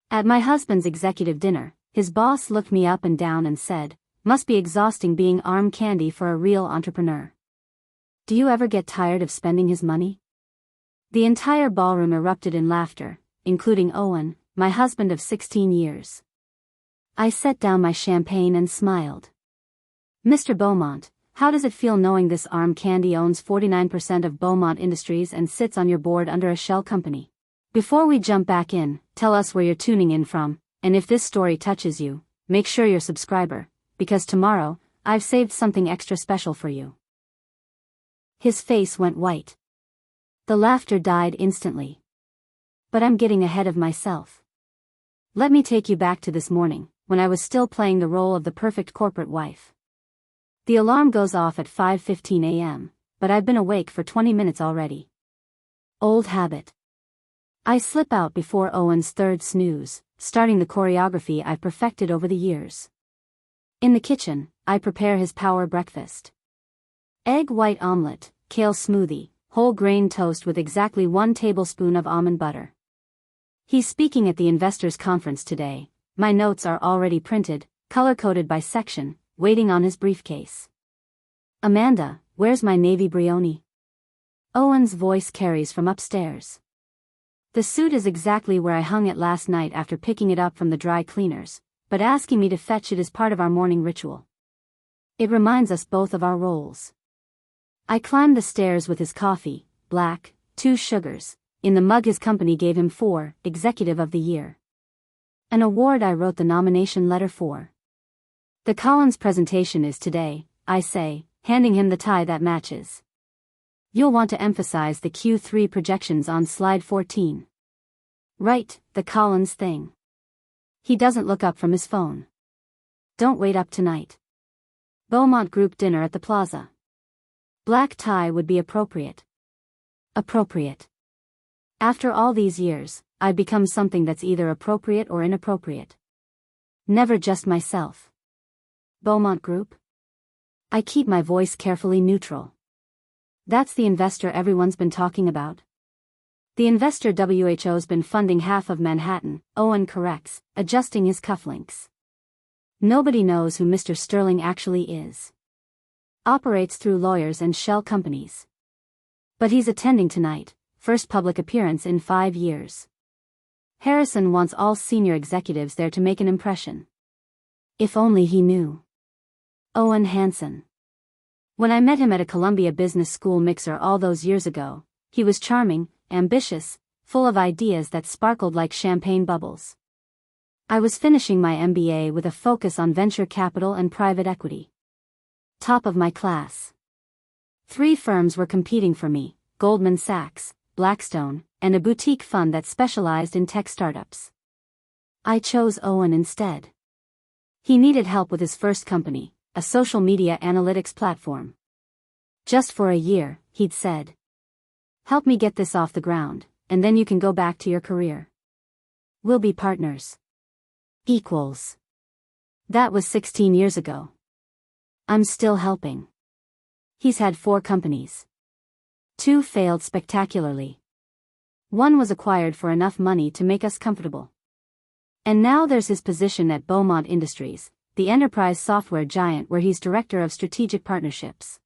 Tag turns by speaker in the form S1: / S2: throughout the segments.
S1: At my husband's executive dinner, his boss looked me up and down and said, "Must be exhausting being arm candy for a real entrepreneur. Do you ever get tired of spending his money?" The entire ballroom erupted in laughter, including Owen, my husband of 16 years. I set down my champagne and smiled. "Mr. Beaumont, how does it feel knowing this arm candy owns 49% of Beaumont Industries and sits on your board under a shell company? Before we jump back in, tell us where you're tuning in from, and if this story touches you, make sure you're a subscriber, because tomorrow, I've saved something extra special for you." His face went white. The laughter died instantly. But I'm getting ahead of myself. Let me take you back to this morning, when I was still playing the role of the perfect corporate wife. The alarm goes off at 5:15 a.m., but I've been awake for 20 minutes already. Old habit. I slip out before Owen's third snooze, starting the choreography I've perfected over the years. In the kitchen, I prepare his power breakfast. Egg white omelette, kale smoothie, whole grain toast with exactly 1 tablespoon of almond butter. He's speaking at the investors' conference today. My notes are already printed, color-coded by section, waiting on his briefcase. "Amanda, where's my navy brioni?" Owen's voice carries from upstairs. The suit is exactly where I hung it last night after picking it up from the dry cleaners, but asking me to fetch it is part of our morning ritual. It reminds us both of our roles. I climbed the stairs with his coffee, black, 2 sugars, in the mug his company gave him for Executive of the Year. An award I wrote the nomination letter for. "The Collins presentation is today," I say, handing him the tie that matches. "You'll want to emphasize the Q3 projections on slide 14. Right, the Collins thing." He doesn't look up from his phone. "Don't wait up tonight. Beaumont Group dinner at the plaza. Black tie would be appropriate." Appropriate. After all these years, I've become something that's either appropriate or inappropriate. Never just myself. Beaumont Group? I keep my voice carefully neutral. "That's the investor everyone's been talking about." "The investor WHO's been funding half of Manhattan," Owen corrects, adjusting his cufflinks. "Nobody knows who Mr. Sterling actually is. Operates through lawyers and shell companies. But he's attending tonight, first public appearance in 5 years. Harrison wants all senior executives there to make an impression. If only he knew." Owen Hansen. When I met him at a Columbia Business School mixer all those years ago, he was charming, ambitious, full of ideas that sparkled like champagne bubbles. I was finishing my MBA with a focus on venture capital and private equity. Top of my class. 3 firms were competing for me: Goldman Sachs, Blackstone, and a boutique fund that specialized in tech startups. I chose Owen instead. He needed help with his first company, a social media analytics platform. "Just for a year," he'd said. "Help me get this off the ground, and then you can go back to your career. We'll be partners. Equals." That was 16 years ago. I'm still helping. He's had 4 companies. 2 failed spectacularly. 1 was acquired for enough money to make us comfortable. And now there's his position at Beaumont Industries, the enterprise software giant where he's director of strategic partnerships.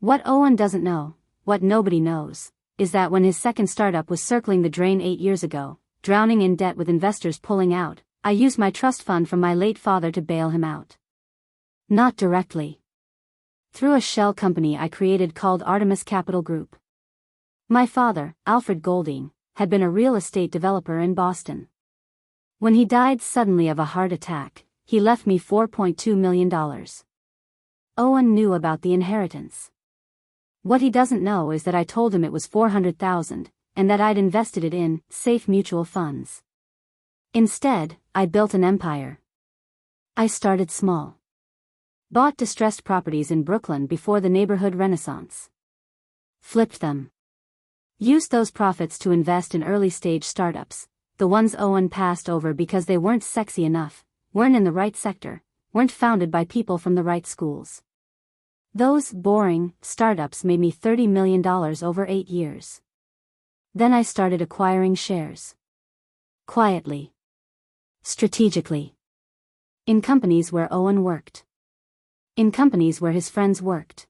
S1: What Owen doesn't know, what nobody knows, is that when his second startup was circling the drain 8 years ago, drowning in debt with investors pulling out, I used my trust fund from my late father to bail him out. Not directly. Through a shell company I created called Artemis Capital Group. My father, Alfred Golding, had been a real estate developer in Boston. When he died suddenly of a heart attack, he left me $4.2 million. Owen knew about the inheritance. What he doesn't know is that I told him it was $400,000, and that I'd invested it in safe mutual funds. Instead, I built an empire. I started small. Bought distressed properties in Brooklyn before the neighborhood renaissance. Flipped them. Used those profits to invest in early-stage startups, the ones Owen passed over because they weren't sexy enough, weren't in the right sector, weren't founded by people from the right schools. Those boring startups made me $30 million over 8 years. Then I started acquiring shares. Quietly. Strategically. In companies where Owen worked. In companies where his friends worked.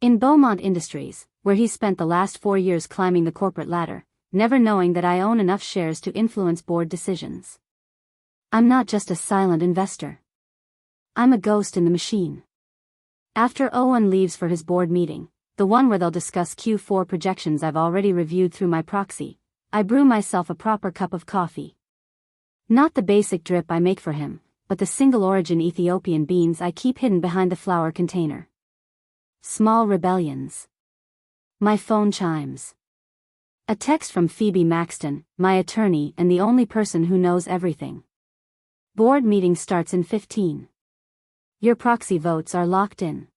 S1: In Beaumont Industries, where he spent the last 4 years climbing the corporate ladder, never knowing that I own enough shares to influence board decisions. I'm not just a silent investor. I'm a ghost in the machine. After Owen leaves for his board meeting, the one where they'll discuss Q4 projections I've already reviewed through my proxy, I brew myself a proper cup of coffee. Not the basic drip I make for him, but the single-origin Ethiopian beans I keep hidden behind the flour container. Small rebellions. My phone chimes. A text from Phoebe Maxton, my attorney and the only person who knows everything. Board meeting starts in 15. Your proxy votes are locked in.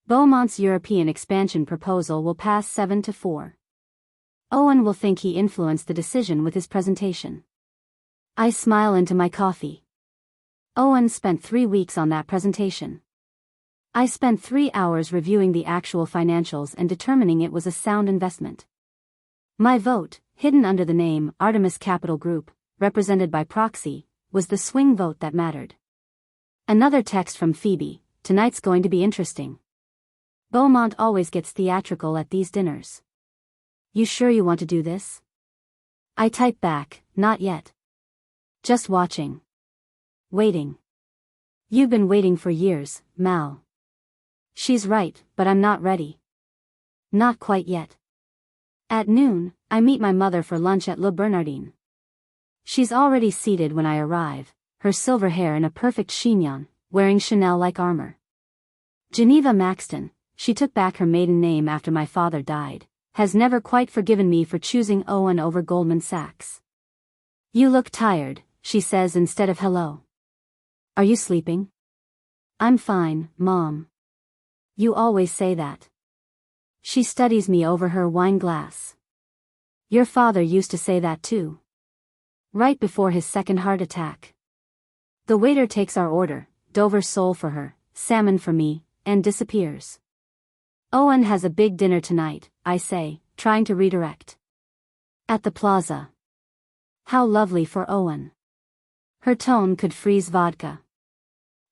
S1: Beaumont's European expansion proposal will pass 7-4. Owen will think he influenced the decision with his presentation. I smile into my coffee. Owen spent 3 weeks on that presentation. I spent 3 hours reviewing the actual financials and determining it was a sound investment. My vote, hidden under the name Artemis Capital Group, represented by proxy, was the swing vote that mattered. Another text from Phoebe, tonight's going to be interesting. Beaumont always gets theatrical at these dinners. You sure you want to do this? I type back, not yet. Just watching. Waiting. You've been waiting for years, Mal. She's right, but I'm not ready. Not quite yet. At noon, I meet my mother for lunch at Le Bernardin. She's already seated when I arrive, her silver hair in a perfect chignon, wearing Chanel-like armor. Geneva Maxton, she took back her maiden name after my father died, has never quite forgiven me for choosing Owen over Goldman Sachs. You look tired, she says instead of hello. Are you sleeping? I'm fine, Mom. You always say that. She studies me over her wine glass. Your father used to say that too. Right before his second heart attack. The waiter takes our order, Dover sole for her, salmon for me, and disappears. Owen has a big dinner tonight, I say, trying to redirect. At the plaza. How lovely for Owen. Her tone could freeze vodka.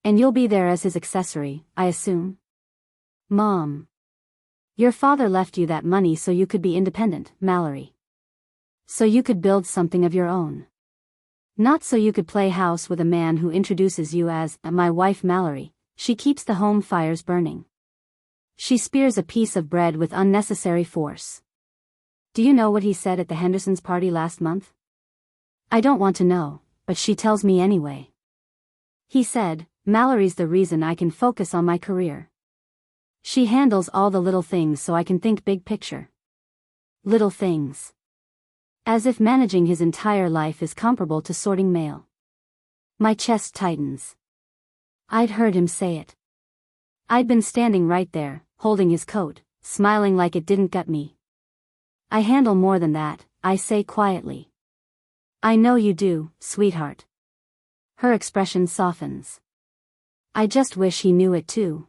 S1: And you'll be there as his accessory, I assume? Mom. Your father left you that money so you could be independent, Mallory. So you could build something of your own. Not so you could play house with a man who introduces you as, my wife Mallory. She keeps the home fires burning. She spears a piece of bread with unnecessary force. Do you know what he said at the Hendersons' party last month? I don't want to know, but she tells me anyway. He said, Mallory's the reason I can focus on my career. She handles all the little things so I can think big picture. Little things. As if managing his entire life is comparable to sorting mail. My chest tightens. I'd heard him say it. I'd been standing right there, holding his coat, smiling like it didn't gut me. I handle more than that, I say quietly. I know you do, sweetheart. Her expression softens. I just wish he knew it too.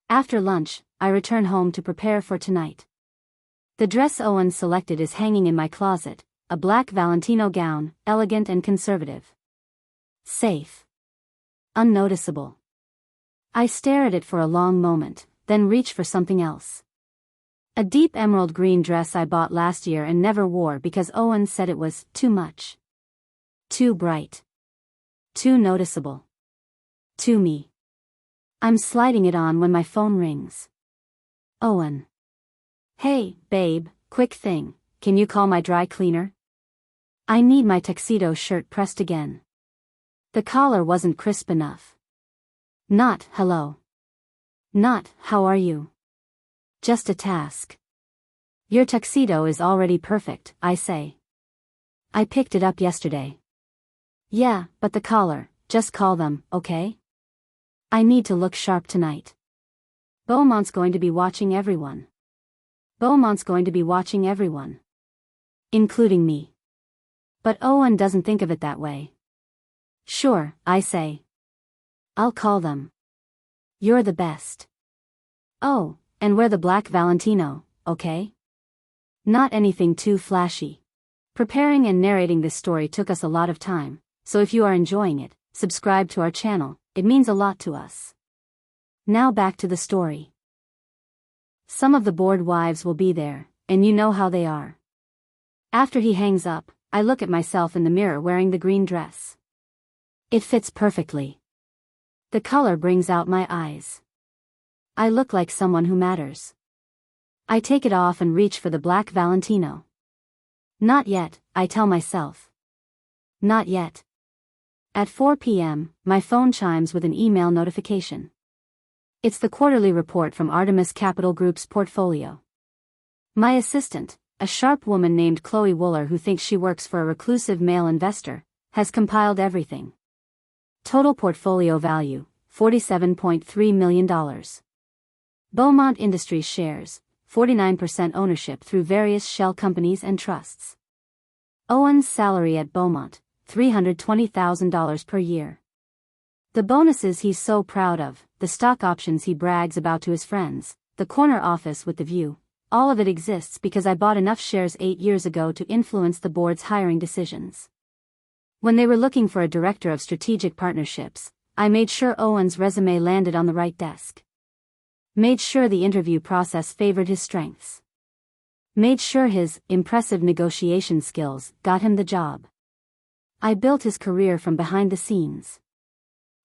S1: After lunch, I return home to prepare for tonight. The dress Owen selected is hanging in my closet, a black Valentino gown, elegant and conservative. Safe. Unnoticeable. I stare at it for a long moment, then reach for something else. A deep emerald green dress I bought last year and never wore because Owen said it was too much. Too bright. Too noticeable. Too me. I'm sliding it on when my phone rings. Owen. Hey, babe, quick thing, can you call my dry cleaner? I need my tuxedo shirt pressed again. The collar wasn't crisp enough. Not, hello. Not, how are you? Just a task. Your tuxedo is already perfect, I say. I picked it up yesterday. Yeah, but the collar, just call them, okay? I need to look sharp tonight. Beaumont's going to be watching everyone. Beaumont's going to be watching everyone. Including me. But Owen doesn't think of it that way. Sure, I say. I'll call them. You're the best. Oh, and wear the black Valentino, okay? Not anything too flashy. Preparing and narrating this story took us a lot of time, so if you are enjoying it, subscribe to our channel, it means a lot to us. Now back to the story. Some of the bored wives will be there, and you know how they are. After he hangs up, I look at myself in the mirror wearing the green dress. It fits perfectly. The color brings out my eyes. I look like someone who matters. I take it off and reach for the black Valentino. Not yet, I tell myself. Not yet. At 4 p.m., my phone chimes with an email notification. It's the quarterly report from Artemis Capital Group's portfolio. My assistant, a sharp woman named Chloe Wooler who thinks she works for a reclusive male investor, has compiled everything. Total portfolio value, $47.3 million. Beaumont Industries shares, 49% ownership through various shell companies and trusts. Owen's salary at Beaumont, $320,000 per year. The bonuses he's so proud of, the stock options he brags about to his friends, the corner office with the view, all of it exists because I bought enough shares 8 years ago to influence the board's hiring decisions. When they were looking for a director of strategic partnerships, I made sure Owen's resume landed on the right desk. Made sure the interview process favored his strengths. Made sure his impressive negotiation skills got him the job. I built his career from behind the scenes.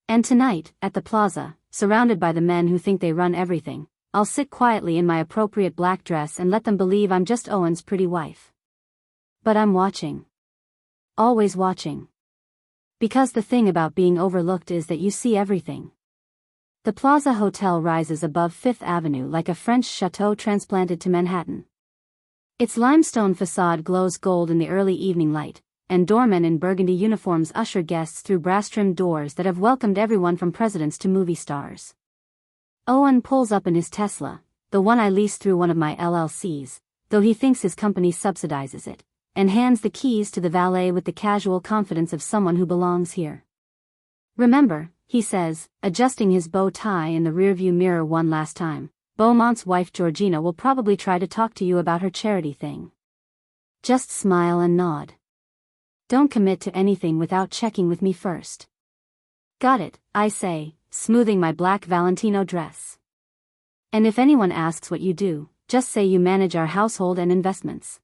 S1: And tonight, at the plaza, surrounded by the men who think they run everything, I'll sit quietly in my appropriate black dress and let them believe I'm just Owen's pretty wife. But I'm watching. Always watching. Because the thing about being overlooked is that you see everything. The Plaza Hotel rises above Fifth Avenue like a French chateau transplanted to Manhattan. Its limestone facade glows gold in the early evening light, and doormen in burgundy uniforms usher guests through brass-trimmed doors that have welcomed everyone from presidents to movie stars. Owen pulls up in his Tesla, the one I lease through one of my LLCs, though he thinks his company subsidizes it, and hands the keys to the valet with the casual confidence of someone who belongs here. "Remember," he says, adjusting his bow tie in the rearview mirror one last time, "Beaumont's wife Georgina will probably try to talk to you about her charity thing. Just smile and nod. Don't commit to anything without checking with me first." "Got it," I say, smoothing my black Valentino dress. "And if anyone asks what you do, just say you manage our household and investments.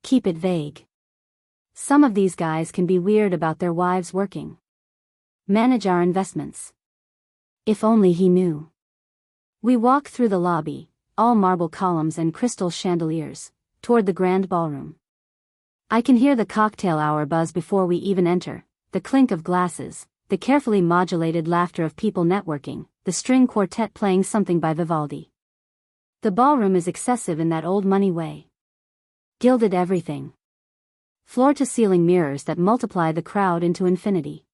S1: Keep it vague. Some of these guys can be weird about their wives working. Manage our investments." If only he knew. We walk through the lobby, all marble columns and crystal chandeliers, toward the grand ballroom. I can hear the cocktail hour buzz before we even enter, the clink of glasses, the carefully modulated laughter of people networking, the string quartet playing something by Vivaldi. The ballroom is excessive in that old money way. Gilded everything. Floor-to-ceiling mirrors that multiply the crowd into infinity.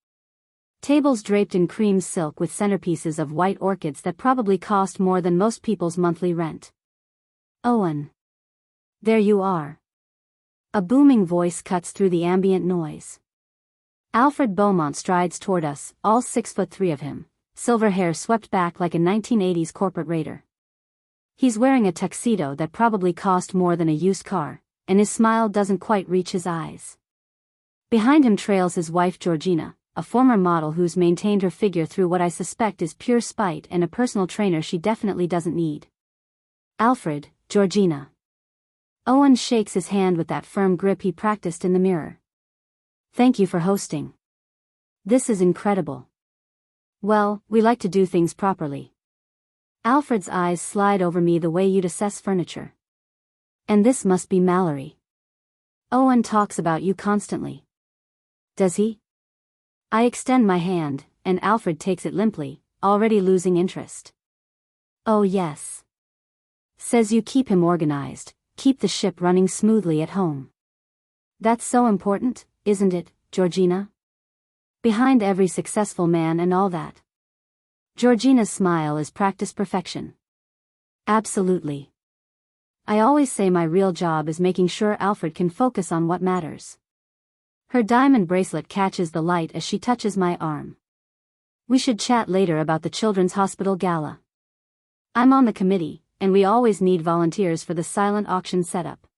S1: Tables draped in cream silk with centerpieces of white orchids that probably cost more than most people's monthly rent. "Owen. There you are." A booming voice cuts through the ambient noise. Alfred Beaumont strides toward us, all 6'3" of him, silver hair swept back like a 1980s corporate raider. He's wearing a tuxedo that probably cost more than a used car, and his smile doesn't quite reach his eyes. Behind him trails his wife Georgina, a former model who's maintained her figure through what I suspect is pure spite and a personal trainer she definitely doesn't need. "Alfred, Georgina." Owen shakes his hand with that firm grip he practiced in the mirror. "Thank you for hosting. This is incredible. Well, we like to do things properly." Alfred's eyes slide over me the way you'd assess furniture. "And this must be Mallory. Owen talks about you constantly." "Does he?" I extend my hand, and Alfred takes it limply, already losing interest. "Oh yes. Says you keep him organized, keep the ship running smoothly at home. That's so important, isn't it, Georgina? Behind every successful man and all that." Georgina's smile is practiced perfection. "Absolutely. I always say my real job is making sure Alfred can focus on what matters." Her diamond bracelet catches the light as she touches my arm. "We should chat later about the Children's Hospital Gala. I'm on the committee, and we always need volunteers for the silent auction setup."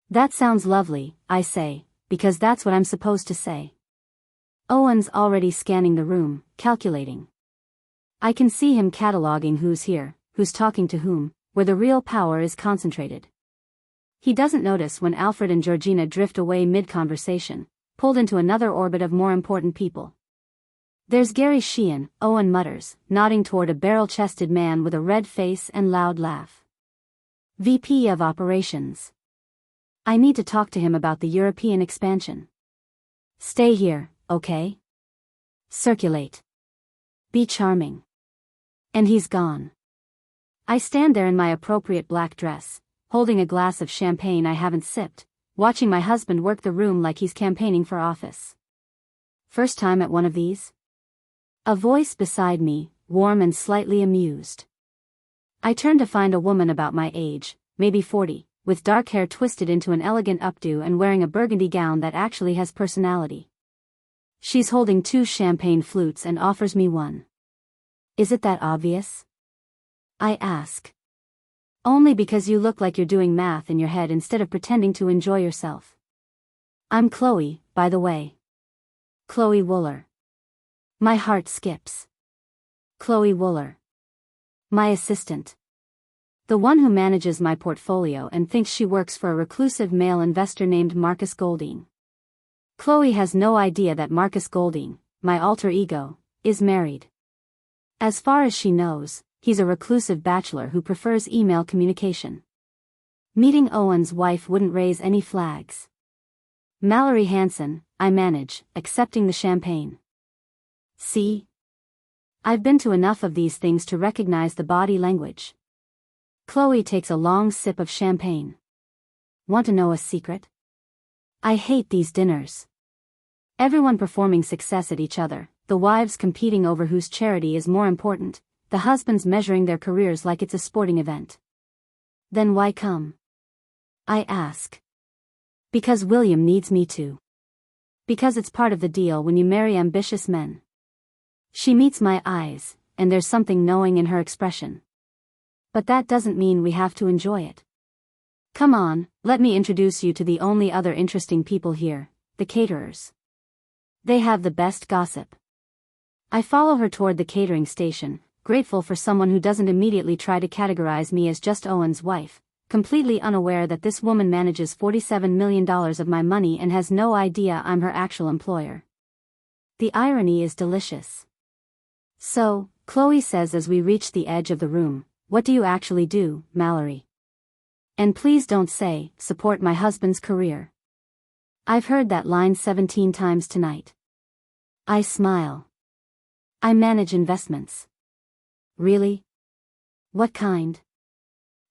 S1: "That sounds lovely," I say, because that's what I'm supposed to say. Owen's already scanning the room, calculating. I can see him cataloging who's here, who's talking to whom, where the real power is concentrated. He doesn't notice when Alfred and Georgina drift away mid-conversation, pulled into another orbit of more important people. There's Gary Sheehan, Owen mutters, nodding toward a barrel-chested man with a red face and loud laugh. VP of Operations. I need to talk to him about the European expansion. Stay here, okay? Circulate. Be charming. And he's gone. I stand there in my appropriate black dress, holding a glass of champagne I haven't sipped, watching my husband work the room like he's campaigning for office. First time at one of these? A voice beside me, warm and slightly amused. I turn to find a woman about my age, maybe 40, with dark hair twisted into an elegant updo and wearing a burgundy gown that actually has personality. She's holding 2 champagne flutes and offers me one. Is it that obvious? I ask. Only because you look like you're doing math in your head instead of pretending to enjoy yourself. I'm Chloe, by the way. Chloe Wooler. My heart skips. Chloe Wooler. My assistant. The one who manages my portfolio and thinks she works for a reclusive male investor named Marcus Golding. Chloe has no idea that Marcus Golding, my alter ego, is married. As far as she knows, he's a reclusive bachelor who prefers email communication. Meeting Owen's wife wouldn't raise any flags. Mallory Hanson, I manage, accepting the champagne. See? I've been to enough of these things to recognize the body language. Chloe takes a long sip of champagne. Want to know a secret? I hate these dinners. Everyone performing success at each other, the wives competing over whose charity is more important, the husbands measuring their careers like it's a sporting event. Then why come? I ask. Because William needs me to. Because it's part of the deal when you marry ambitious men. She meets my eyes, and there's something knowing in her expression. But that doesn't mean we have to enjoy it. Come on, let me introduce you to the only other interesting people here, the caterers. They have the best gossip. I follow her toward the catering station, grateful for someone who doesn't immediately try to categorize me as just Owen's wife, completely unaware that this woman manages $47 million of my money and has no idea I'm her actual employer. The irony is delicious. So, Chloe says as we reach the edge of the room, what do you actually do, Mallory? And please don't say, support my husband's career. I've heard that line 17 times tonight. I smile. I manage investments. Really? What kind?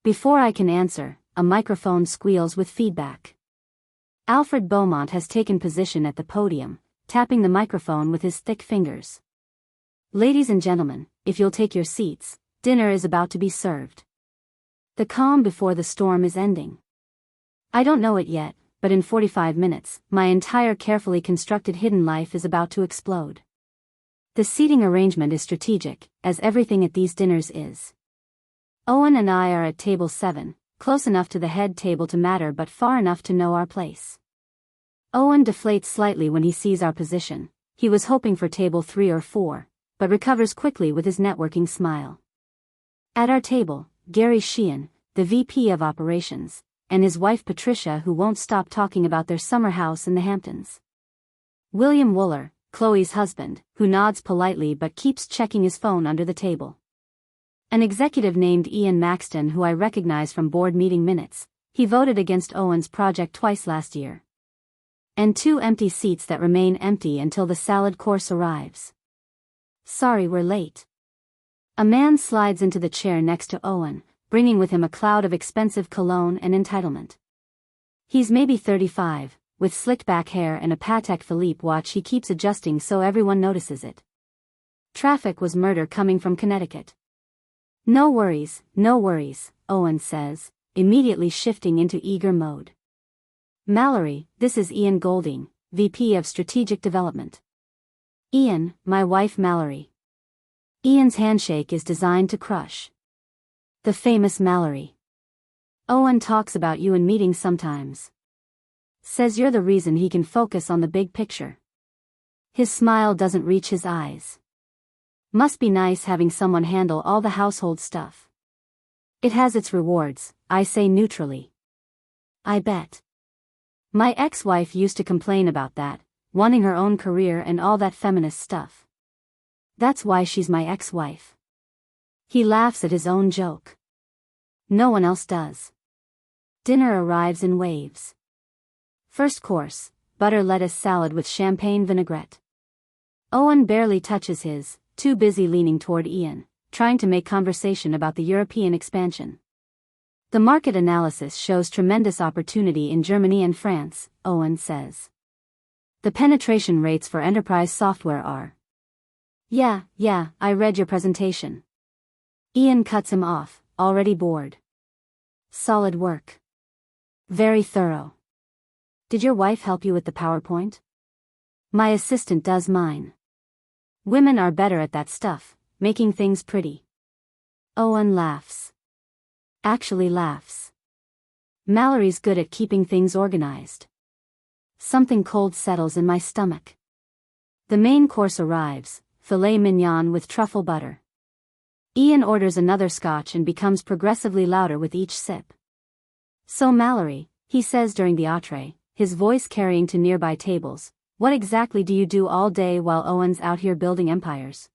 S1: Before I can answer, a microphone squeals with feedback. Alfred Beaumont has taken position at the podium, tapping the microphone with his thick fingers. Ladies and gentlemen, if you'll take your seats, dinner is about to be served. The calm before the storm is ending. I don't know it yet, but in 45 minutes, my entire carefully constructed hidden life is about to explode. The seating arrangement is strategic, as everything at these dinners is. Owen and I are at table 7, close enough to the head table to matter but far enough to know our place. Owen deflates slightly when he sees our position. He was hoping for table 3 or 4, but recovers quickly with his networking smile. At our table, Gary Sheehan, the VP of Operations, and his wife Patricia, who won't stop talking about their summer house in the Hamptons. William Wooler, Chloe's husband, who nods politely but keeps checking his phone under the table. An executive named Ian Maxton, who I recognize from board meeting minutes. He voted against Owen's project twice last year. And 2 empty seats that remain empty until the salad course arrives. Sorry we're late. A man slides into the chair next to Owen, bringing with him a cloud of expensive cologne and entitlement. He's maybe 35, with slicked back hair and a Patek Philippe watch he keeps adjusting so everyone notices it. Traffic was murder coming from Connecticut. No worries, Owen says, immediately shifting into eager mode. Mallory, this is Ian Golding, VP of Strategic Development. Ian, my wife Mallory. Ian's handshake is designed to crush. The famous Mallory. Owen talks about you in meetings sometimes. Says you're the reason he can focus on the big picture. His smile doesn't reach his eyes. Must be nice having someone handle all the household stuff. It has its rewards, I say neutrally. I bet. My ex-wife used to complain about that, wanting her own career and all that feminist stuff. That's why she's my ex-wife. He laughs at his own joke. No one else does. Dinner arrives in waves. First course, butter lettuce salad with champagne vinaigrette. Owen barely touches his, too busy leaning toward Ian, trying to make conversation about the European expansion. The market analysis shows tremendous opportunity in Germany and France, Owen says. The penetration rates for enterprise software are. Yeah, I read your presentation. Ian cuts him off, already bored. Solid work. Very thorough. Did your wife help you with the PowerPoint? My assistant does mine. Women are better at that stuff, making things pretty. Owen laughs. Actually laughs. Mallory's good at keeping things organized. Something cold settles in my stomach. The main course arrives, filet mignon with truffle butter. Ian orders another scotch and becomes progressively louder with each sip. So Mallory, he says during the entree, his voice carrying to nearby tables, what exactly do you do all day while Owen's out here building empires?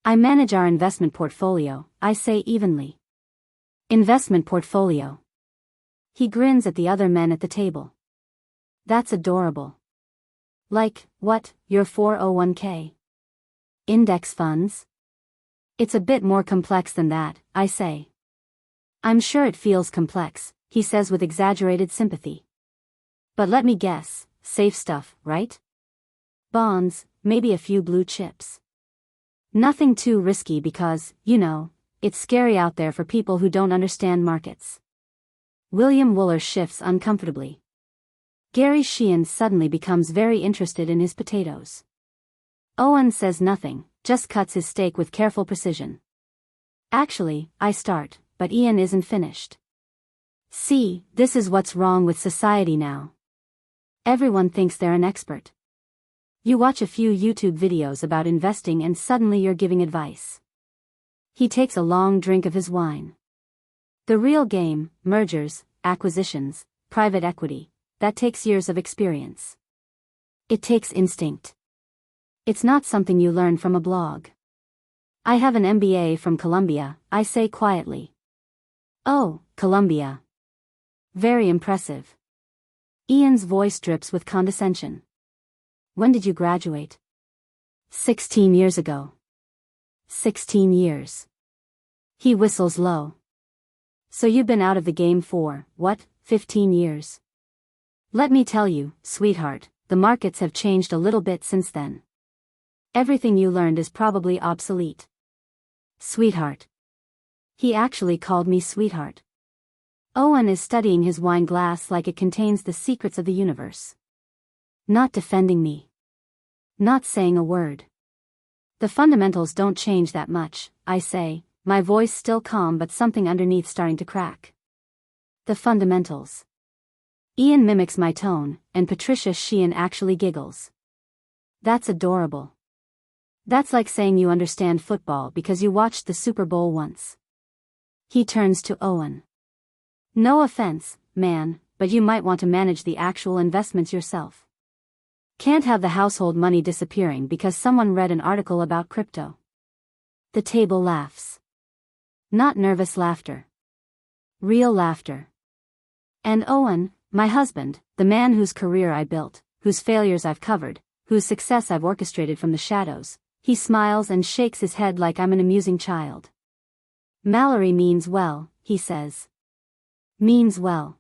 S1: I manage our investment portfolio, I say evenly. Investment portfolio. He grins at the other men at the table. That's adorable. Like, what, your 401k? Index funds? It's a bit more complex than that, I say. I'm sure it feels complex, he says with exaggerated sympathy. But let me guess, safe stuff, right? Bonds, maybe a few blue chips. Nothing too risky because, it's scary out there for people who don't understand markets. William Wooler shifts uncomfortably. Gary Sheehan suddenly becomes very interested in his potatoes. Owen says nothing, just cuts his steak with careful precision. Actually, I start, but Ian isn't finished. See, this is what's wrong with society now. Everyone thinks they're an expert. You watch a few YouTube videos about investing and suddenly you're giving advice. He takes a long drink of his wine. The real game, mergers, acquisitions, private equity, that takes years of experience. It takes instinct. It's not something you learn from a blog. I have an MBA from Columbia, I say quietly. Oh, Columbia. Very impressive. Ian's voice drips with condescension. When did you graduate? 16 years ago. 16 years. He whistles low. So you've been out of the game for, 15 years? Let me tell you, sweetheart, the markets have changed a little bit since then. Everything you learned is probably obsolete. Sweetheart. He actually called me sweetheart. Owen is studying his wine glass like it contains the secrets of the universe. Not defending me. Not saying a word. The fundamentals don't change that much, I say, my voice still calm but something underneath starting to crack. The fundamentals. Ian mimics my tone, and Patricia Sheehan actually giggles. That's adorable. That's like saying you understand football because you watched the Super Bowl once. He turns to Owen. No offense, man, but you might want to manage the actual investments yourself. Can't have the household money disappearing because someone read an article about crypto. The table laughs. Not nervous laughter. Real laughter. And Owen, my husband, the man whose career I built, whose failures I've covered, whose success I've orchestrated from the shadows, he smiles and shakes his head like I'm an amusing child. Mallory means well, he says. Means well.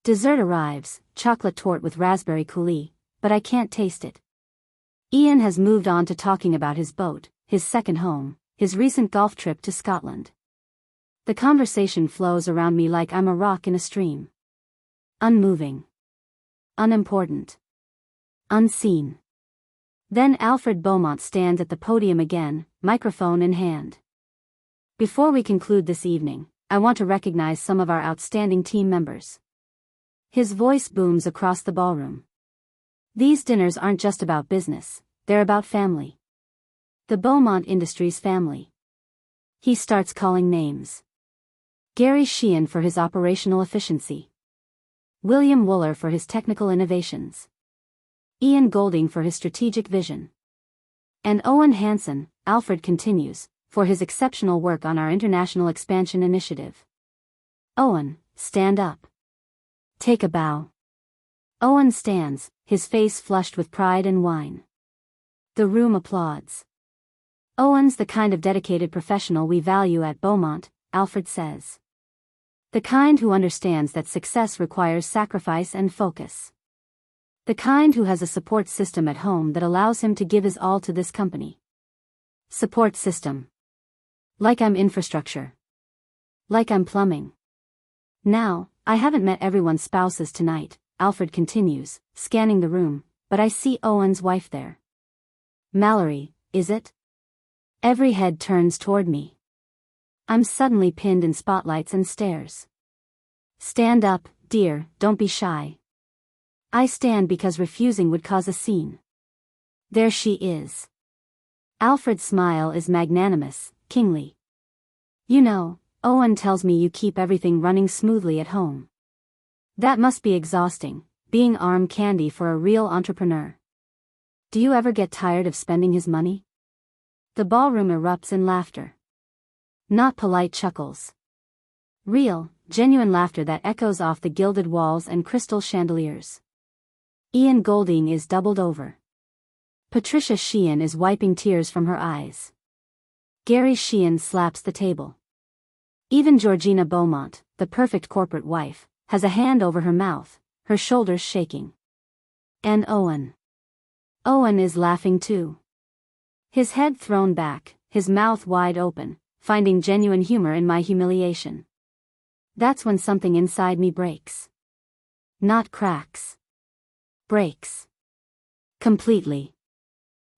S1: Dessert arrives, chocolate torte with raspberry coulis, but I can't taste it. Ian has moved on to talking about his boat, his second home, his recent golf trip to Scotland. The conversation flows around me like I'm a rock in a stream. Unmoving. Unimportant. Unseen. Then Alfred Beaumont stands at the podium again, microphone in hand. Before we conclude this evening, I want to recognize some of our outstanding team members. His voice booms across the ballroom. These dinners aren't just about business, they're about family. The Beaumont Industries family. He starts calling names. Gary Sheehan for his operational efficiency. William Wooler for his technical innovations. Ian Golding for his strategic vision. And Owen Hansen, Alfred continues, for his exceptional work on our international expansion initiative. Owen, stand up. Take a bow. Owen stands, his face flushed with pride and wine. The room applauds. Owen's the kind of dedicated professional we value at Beaumont, Alfred says. The kind who understands that success requires sacrifice and focus. The kind who has a support system at home that allows him to give his all to this company. Support system. Like I'm infrastructure. Like I'm plumbing. Now, I haven't met everyone's spouses tonight, Alfred continues, scanning the room, but I see Owen's wife there. Mallory, is it? Every head turns toward me. I'm suddenly pinned in spotlights and stares. Stand up, dear, don't be shy. I stand because refusing would cause a scene. There she is. Alfred's smile is magnanimous, kingly. You know, Owen tells me you keep everything running smoothly at home. That must be exhausting, being arm candy for a real entrepreneur. Do you ever get tired of spending his money? The ballroom erupts in laughter. Not polite chuckles. Real, genuine laughter that echoes off the gilded walls and crystal chandeliers. Ian Golding is doubled over. Patricia Sheehan is wiping tears from her eyes. Gary Sheehan slaps the table. Even Georgina Beaumont, the perfect corporate wife, has a hand over her mouth, her shoulders shaking. And Owen. Owen is laughing too. His head thrown back, his mouth wide open, finding genuine humor in my humiliation. That's when something inside me breaks. Not cracks. Breaks. Completely.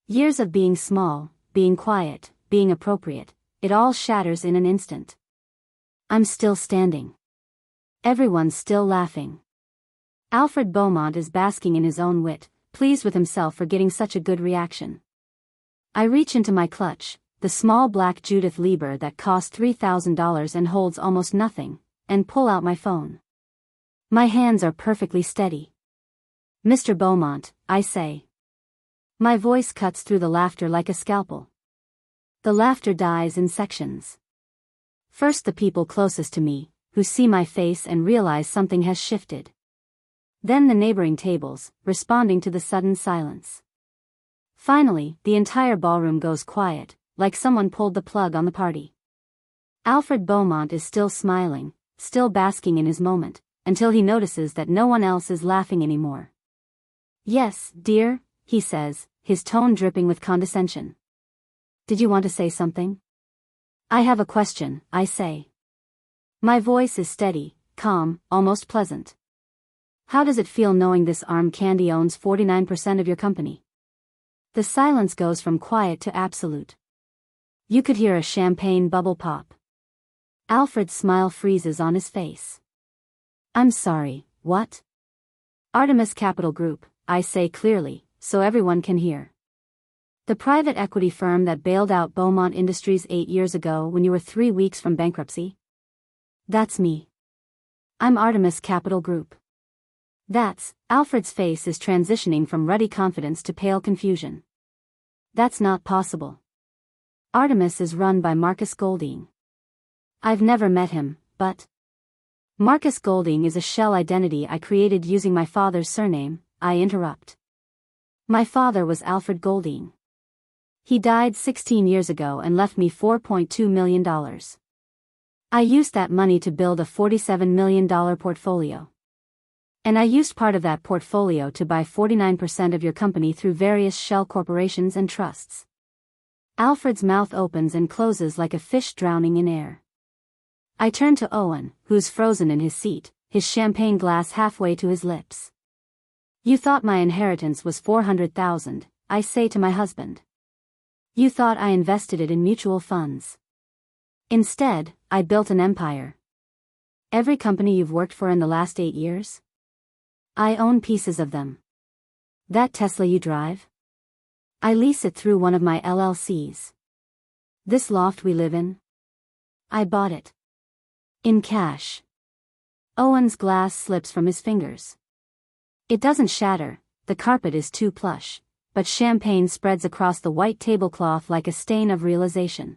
S1: Years of being small, being quiet, being appropriate, it all shatters in an instant. I'm still standing. Everyone's still laughing. Alfred Beaumont is basking in his own wit, pleased with himself for getting such a good reaction. I reach into my clutch, the small black Judith Lieber that cost $3,000 and holds almost nothing, and pull out my phone. My hands are perfectly steady. Mr. Beaumont, I say. My voice cuts through the laughter like a scalpel. The laughter dies in sections. First the people closest to me, who see my face and realize something has shifted. Then the neighboring tables, responding to the sudden silence. Finally, the entire ballroom goes quiet, like someone pulled the plug on the party. Alfred Beaumont is still smiling, still basking in his moment, until he notices that no one else is laughing anymore. Yes, dear, he says, his tone dripping with condescension. Did you want to say something? I have a question, I say. My voice is steady, calm, almost pleasant. How does it feel knowing this arm candy owns 49% of your company? The silence goes from quiet to absolute. You could hear a champagne bubble pop. Alfred's smile freezes on his face. I'm sorry, what? Artemis Capital Group, I say clearly, so everyone can hear. The private equity firm that bailed out Beaumont Industries 8 years ago when you were 3 weeks from bankruptcy? That's me. I'm Artemis Capital Group. Alfred's face is transitioning from ruddy confidence to pale confusion. That's not possible. Artemis is run by Marcus Golding. I've never met him, but... Marcus Golding is a shell identity I created using my father's surname, I interrupt. My father was Alfred Golding. He died 16 years ago and left me $4.2 million. I used that money to build a $47 million portfolio. And I used part of that portfolio to buy 49% of your company through various shell corporations and trusts. Alfred's mouth opens and closes like a fish drowning in air. I turn to Owen, who's frozen in his seat, his champagne glass halfway to his lips. You thought my inheritance was $400,000, I say to my husband. You thought I invested it in mutual funds. Instead, I built an empire. Every company you've worked for in the last 8 years? I own pieces of them. That Tesla you drive? I lease it through one of my LLCs. This loft we live in? I bought it. In cash. Owen's glass slips from his fingers. It doesn't shatter, the carpet is too plush, but champagne spreads across the white tablecloth like a stain of realization.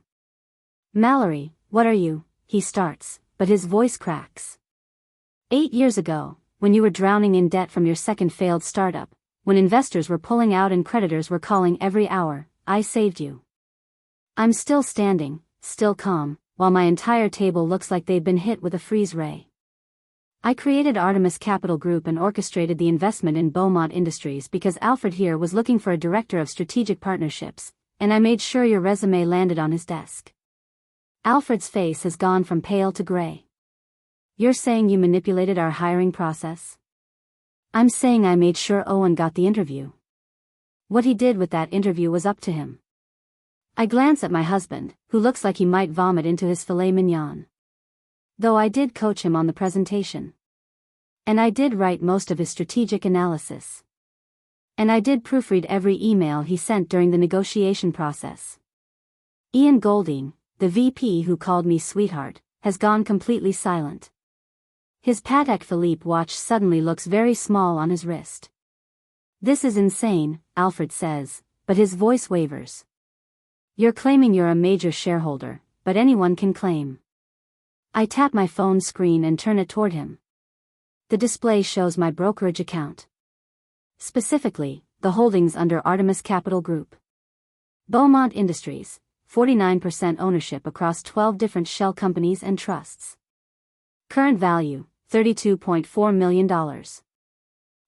S1: Mallory, what are you? He starts, but his voice cracks. 8 years ago, when you were drowning in debt from your second failed startup, when investors were pulling out and creditors were calling every hour, I saved you. I'm still standing, still calm, while my entire table looks like they've been hit with a freeze ray. I created Artemis Capital Group and orchestrated the investment in Beaumont Industries because Alfred here was looking for a director of strategic partnerships, and I made sure your resume landed on his desk. Alfred's face has gone from pale to gray. You're saying you manipulated our hiring process? I'm saying I made sure Owen got the interview. What he did with that interview was up to him. I glance at my husband, who looks like he might vomit into his filet mignon. Though I did coach him on the presentation. And I did write most of his strategic analysis. And I did proofread every email he sent during the negotiation process. Ian Golding, the VP who called me sweetheart, has gone completely silent. His Patek Philippe watch suddenly looks very small on his wrist. This is insane, Alfred says, but his voice wavers. You're claiming you're a major shareholder, but anyone can claim. I tap my phone screen and turn it toward him. The display shows my brokerage account. Specifically, the holdings under Artemis Capital Group. Beaumont Industries, 49% ownership across 12 different shell companies and trusts. Current value, $32.4 million.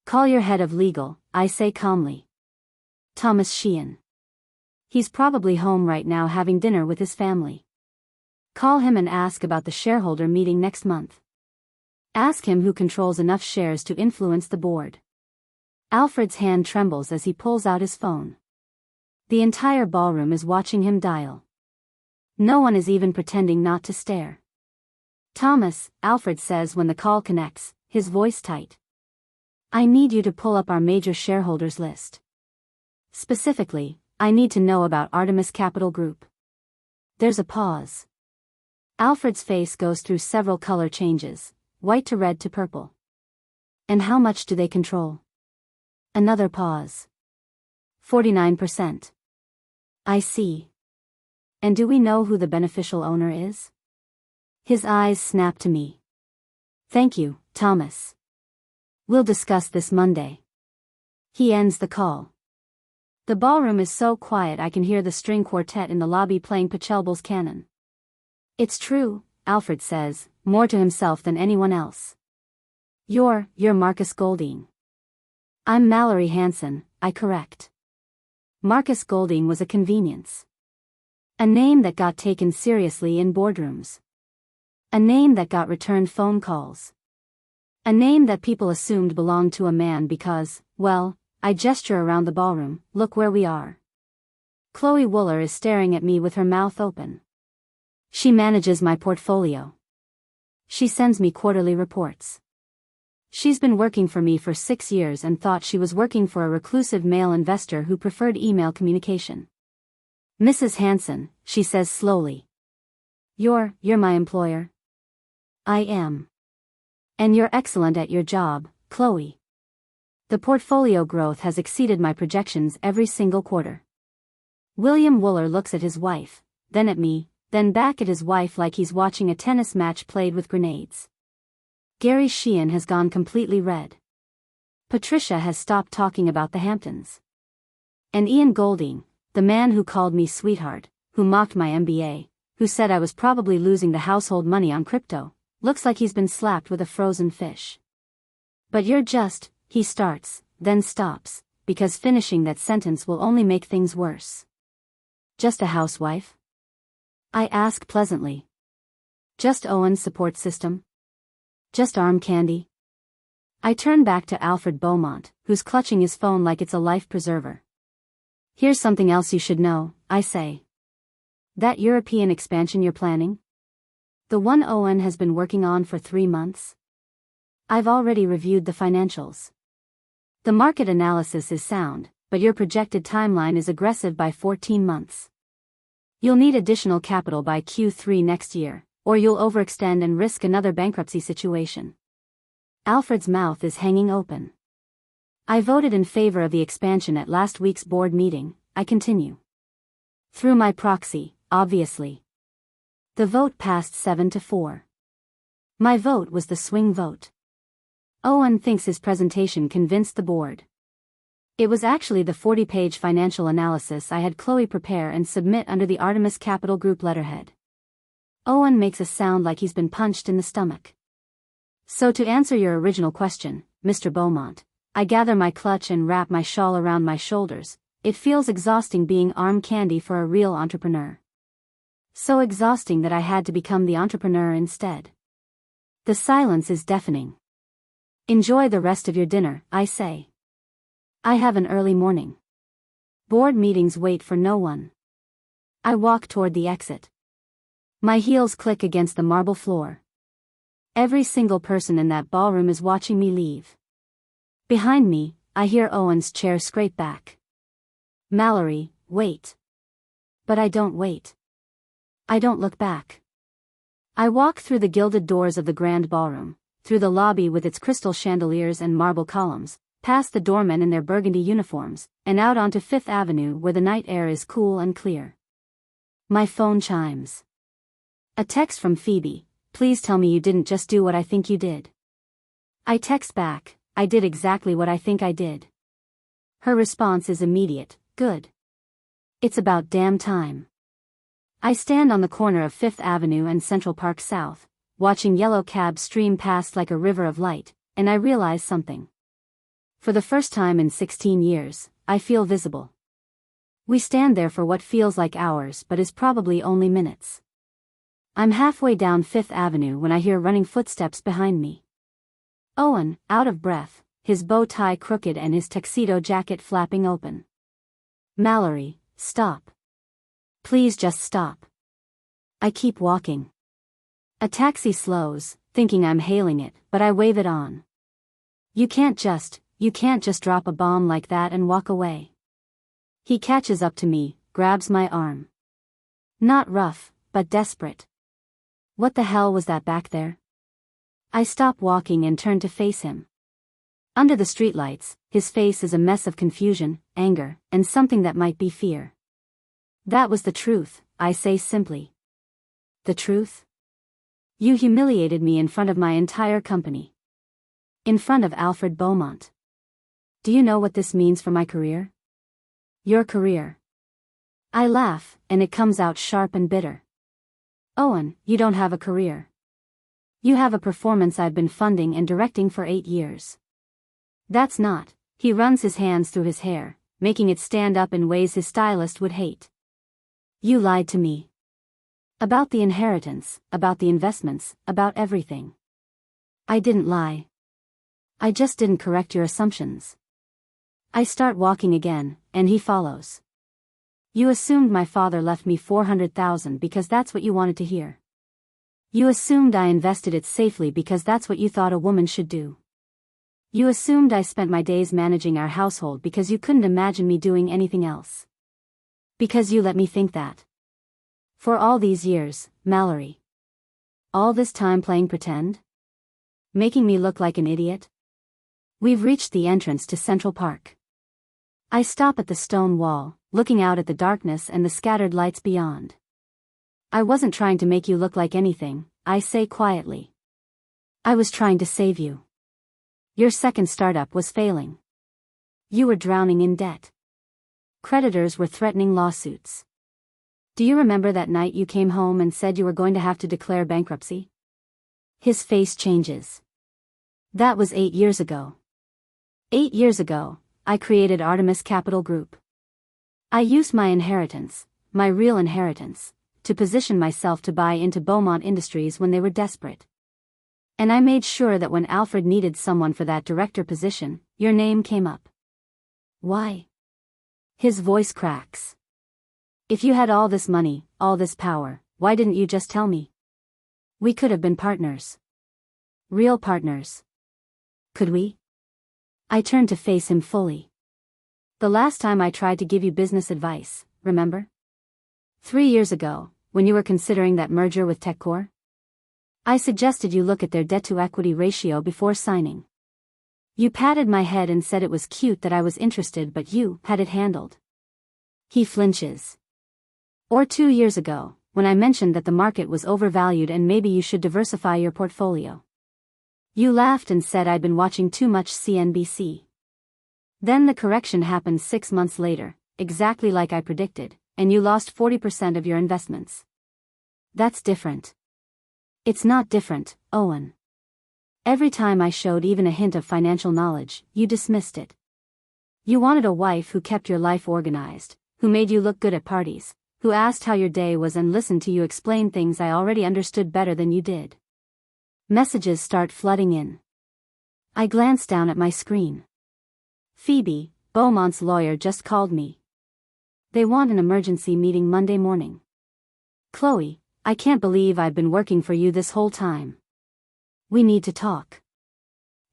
S1: Call your head of legal, I say calmly. Thomas Sheehan. He's probably home right now having dinner with his family. Call him and ask about the shareholder meeting next month. Ask him who controls enough shares to influence the board. Alfred's hand trembles as he pulls out his phone. The entire ballroom is watching him dial. No one is even pretending not to stare. Thomas, Alfred says when the call connects, his voice tight. I need you to pull up our major shareholders list. Specifically, I need to know about Artemis Capital Group. There's a pause. Alfred's face goes through several color changes, white to red to purple. And how much do they control? Another pause. 49%. I see. And do we know who the beneficial owner is? His eyes snap to me. Thank you, Thomas. We'll discuss this Monday. He ends the call. The ballroom is so quiet I can hear the string quartet in the lobby playing Pachelbel's canon. It's true, Alfred says, more to himself than anyone else. You're Marcus Golding. I'm Mallory Hanson, I correct. Marcus Golding was a convenience. A name that got taken seriously in boardrooms. A name that got returned phone calls. A name that people assumed belonged to a man because, well, I gesture around the ballroom, look where we are. Chloe Wooler is staring at me with her mouth open. She manages my portfolio. She sends me quarterly reports. She's been working for me for 6 years and thought she was working for a reclusive male investor who preferred email communication. Mrs. Hanson, she says slowly. You're my employer? I am. And you're excellent at your job, Chloe. The portfolio growth has exceeded my projections every single quarter. William Wooler looks at his wife, then at me, then back at his wife like he's watching a tennis match played with grenades. Gary Sheehan has gone completely red. Patricia has stopped talking about the Hamptons. And Ian Golding, the man who called me sweetheart, who mocked my MBA, who said I was probably losing the household money on crypto, looks like he's been slapped with a frozen fish. But you're just, he starts, then stops, because finishing that sentence will only make things worse. Just a housewife? I ask pleasantly. Just Owen's support system? Just arm candy? I turn back to Alfred Beaumont, who's clutching his phone like it's a life preserver. Here's something else you should know, I say. That European expansion you're planning? The one Owen has been working on for 3 months? I've already reviewed the financials. The market analysis is sound, but your projected timeline is aggressive by 14 months. You'll need additional capital by Q3 next year, or you'll overextend and risk another bankruptcy situation. Alfred's mouth is hanging open. I voted in favor of the expansion at last week's board meeting, I continue. Through my proxy, obviously. The vote passed 7-4. My vote was the swing vote. Owen thinks his presentation convinced the board. It was actually the 40-page financial analysis I had Chloe prepare and submit under the Artemis Capital Group letterhead. Owen makes us sound like he's been punched in the stomach. So to answer your original question, Mr. Beaumont, I gather my clutch and wrap my shawl around my shoulders. It feels exhausting being arm candy for a real entrepreneur. So exhausting that I had to become the entrepreneur instead. The silence is deafening. Enjoy the rest of your dinner, I say. I have an early morning. Board meetings wait for no one. I walk toward the exit. My heels click against the marble floor. Every single person in that ballroom is watching me leave. Behind me, I hear Owen's chair scrape back. Mallory, wait. But I don't wait. I don't look back. I walk through the gilded doors of the grand ballroom, through the lobby with its crystal chandeliers and marble columns, past the doormen in their burgundy uniforms, and out onto Fifth Avenue where the night air is cool and clear. My phone chimes. A text from Phoebe, please tell me you didn't just do what I think you did. I text back, I did exactly what I think I did. Her response is immediate, good. It's about damn time. I stand on the corner of Fifth Avenue and Central Park South, watching yellow cabs stream past like a river of light, and I realize something. For the first time in 16 years, I feel visible. We stand there for what feels like hours but is probably only minutes. I'm halfway down Fifth Avenue when I hear running footsteps behind me. Owen, out of breath, his bow tie crooked and his tuxedo jacket flapping open. Mallory, stop. Please just stop. I keep walking. A taxi slows, thinking I'm hailing it, but I wave it on. You can't just drop a bomb like that and walk away. He catches up to me, grabs my arm. Not rough, but desperate. What the hell was that back there? I stop walking and turn to face him. Under the streetlights, his face is a mess of confusion, anger, and something that might be fear. That was the truth, I say simply. The truth? You humiliated me in front of my entire company. In front of Alfred Beaumont. Do you know what this means for my career? Your career. I laugh, and it comes out sharp and bitter. Owen, you don't have a career. You have a performance I've been funding and directing for 8 years. That's not. He runs his hands through his hair, making it stand up in ways his stylist would hate. You lied to me. About the inheritance, about the investments, about everything. I didn't lie. I just didn't correct your assumptions. I start walking again, and he follows. You assumed my father left me $400,000 because that's what you wanted to hear. You assumed I invested it safely because that's what you thought a woman should do. You assumed I spent my days managing our household because you couldn't imagine me doing anything else. Because you let me think that. For all these years, Mallory. All this time playing pretend? Making me look like an idiot? We've reached the entrance to Central Park. I stop at the stone wall, looking out at the darkness and the scattered lights beyond. I wasn't trying to make you look like anything, I say quietly. I was trying to save you. Your second startup was failing. You were drowning in debt. Creditors were threatening lawsuits. Do you remember that night you came home and said you were going to have to declare bankruptcy? His face changes. That was 8 years ago. 8 years ago, I created Artemis Capital Group. I used my inheritance, my real inheritance, to position myself to buy into Beaumont Industries when they were desperate. And I made sure that when Alfred needed someone for that director position, your name came up. Why? His voice cracks. If you had all this money, all this power, why didn't you just tell me? We could have been partners. Real partners. Could we? I turned to face him fully. The last time I tried to give you business advice, remember? 3 years ago, when you were considering that merger with TechCore? I suggested you look at their debt-to-equity ratio before signing. You patted my head and said it was cute that I was interested, but you had it handled. He flinches. Or 2 years ago, when I mentioned that the market was overvalued and maybe you should diversify your portfolio. You laughed and said I'd been watching too much CNBC. Then the correction happened 6 months later, exactly like I predicted, and you lost 40% of your investments. That's different. It's not different, Owen. Every time I showed even a hint of financial knowledge, you dismissed it. You wanted a wife who kept your life organized, who made you look good at parties, who asked how your day was and listened to you explain things I already understood better than you did. Messages start flooding in. I glance down at my screen. Phoebe, Beaumont's lawyer, just called me. They want an emergency meeting Monday morning. Chloe, I can't believe I've been working for you this whole time. We need to talk.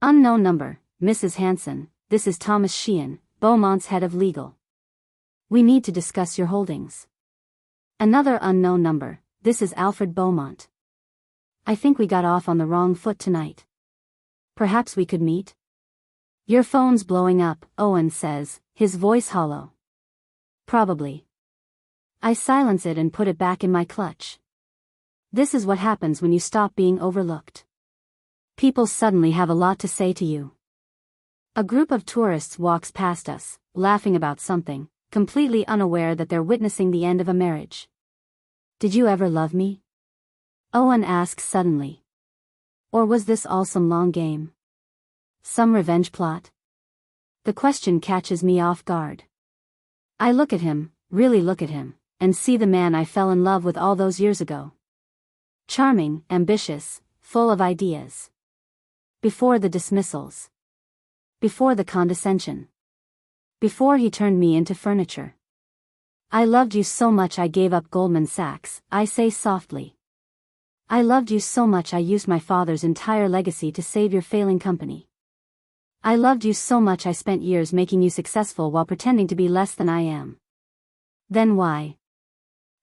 S1: Unknown number, Mrs. Hanson, this is Thomas Sheehan, Beaumont's head of legal. We need to discuss your holdings. Another unknown number, this is Alfred Beaumont. I think we got off on the wrong foot tonight. Perhaps we could meet? Your phone's blowing up, Owen says, his voice hollow. Probably. I silence it and put it back in my clutch. This is what happens when you stop being overlooked. People suddenly have a lot to say to you. A group of tourists walks past us, laughing about something, completely unaware that they're witnessing the end of a marriage. Did you ever love me? Owen asks suddenly. Or was this all some long game? Some revenge plot? The question catches me off guard. I look at him, really look at him, and see the man I fell in love with all those years ago. Charming, ambitious, full of ideas. Before the dismissals. Before the condescension. Before he turned me into furniture. I loved you so much I gave up Goldman Sachs, I say softly. I loved you so much I used my father's entire legacy to save your failing company. I loved you so much I spent years making you successful while pretending to be less than I am. Then why?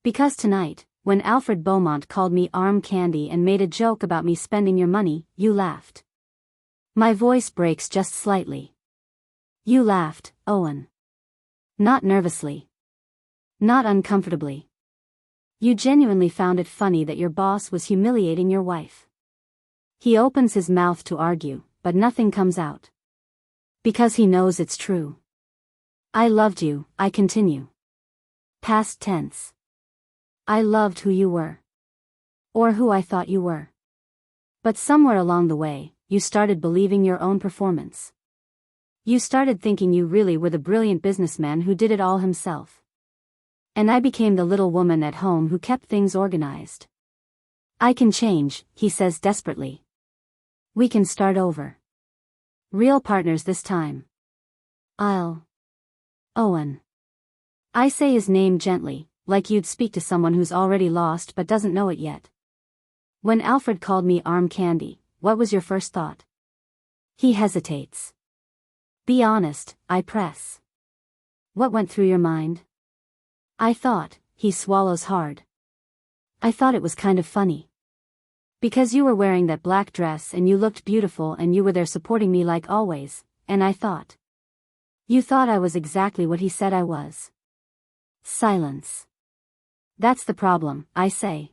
S1: Because tonight, when Alfred Beaumont called me arm candy and made a joke about me spending your money, you laughed. My voice breaks just slightly. You laughed, Owen. Not nervously. Not uncomfortably. You genuinely found it funny that your boss was humiliating your wife. He opens his mouth to argue, but nothing comes out. Because he knows it's true. I loved you, I continue. Past tense. I loved who you were. Or who I thought you were. But somewhere along the way, you started believing your own performance. You started thinking you really were the brilliant businessman who did it all himself. And I became the little woman at home who kept things organized. I can change, he says desperately. We can start over. Real partners this time. Owen. I say his name gently, like you'd speak to someone who's already lost but doesn't know it yet. When Alfred called me arm candy, what was your first thought? He hesitates. Be honest, I press. What went through your mind? I thought, he swallows hard. I thought it was kind of funny. Because you were wearing that black dress and you looked beautiful and you were there supporting me like always, and I thought. You thought I was exactly what he said I was. Silence. That's the problem, I say.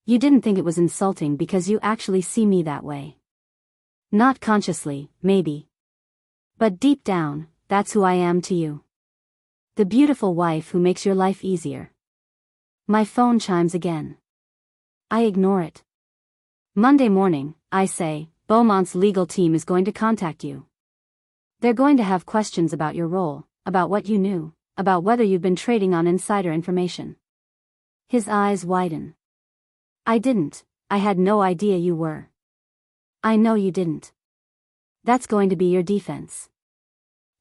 S1: You didn't think it was insulting because you actually see me that way. Not consciously, maybe. But deep down, that's who I am to you. The beautiful wife who makes your life easier. My phone chimes again. I ignore it. Monday morning, I say, Beaumont's legal team is going to contact you. They're going to have questions about your role, about what you knew, about whether you've been trading on insider information. His eyes widen. I didn't, I had no idea you were. I know you didn't. That's going to be your defense.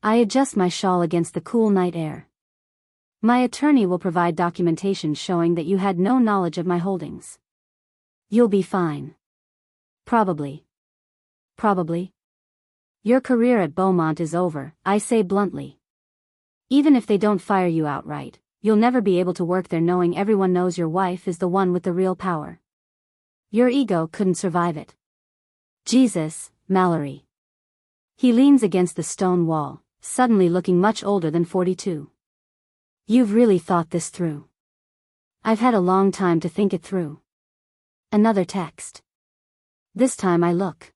S1: I adjust my shawl against the cool night air. My attorney will provide documentation showing that you had no knowledge of my holdings. You'll be fine. Probably. Probably. Your career at Beaumont is over, I say bluntly. Even if they don't fire you outright, you'll never be able to work there knowing everyone knows your wife is the one with the real power. Your ego couldn't survive it. Jesus, Mallory. He leans against the stone wall, suddenly looking much older than 42. You've really thought this through. I've had a long time to think it through. Another text. This time I look.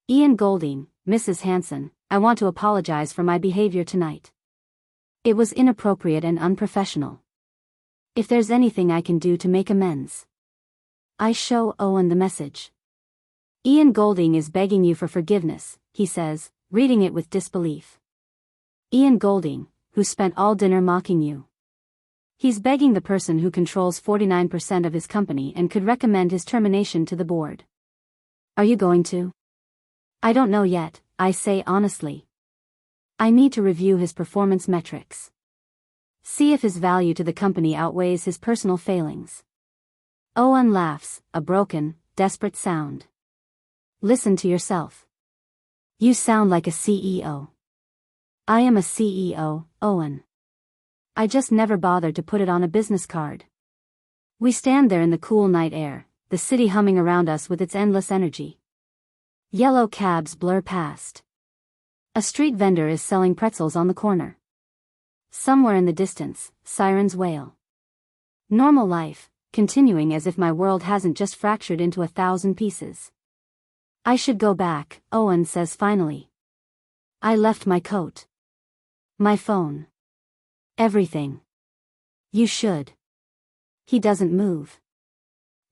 S1: Ian Golding, Mrs. Hanson, I want to apologize for my behavior tonight. It was inappropriate and unprofessional. If there's anything I can do to make amends. I show Owen the message. Ian Golding is begging you for forgiveness, he says, reading it with disbelief. Ian Golding, who spent all dinner mocking you. He's begging the person who controls 49% of his company and could recommend his termination to the board. Are you going to? I don't know yet, I say honestly. I need to review his performance metrics. See if his value to the company outweighs his personal failings. Owen laughs, a broken, desperate sound. Listen to yourself. You sound like a CEO. I am a CEO, Owen. I just never bothered to put it on a business card. We stand there in the cool night air, the city humming around us with its endless energy. Yellow cabs blur past. A street vendor is selling pretzels on the corner. Somewhere in the distance, sirens wail. Normal life, continuing as if my world hasn't just fractured into 1,000 pieces. I should go back, Owen says finally. I left my coat. My phone. Everything. You should. He doesn't move.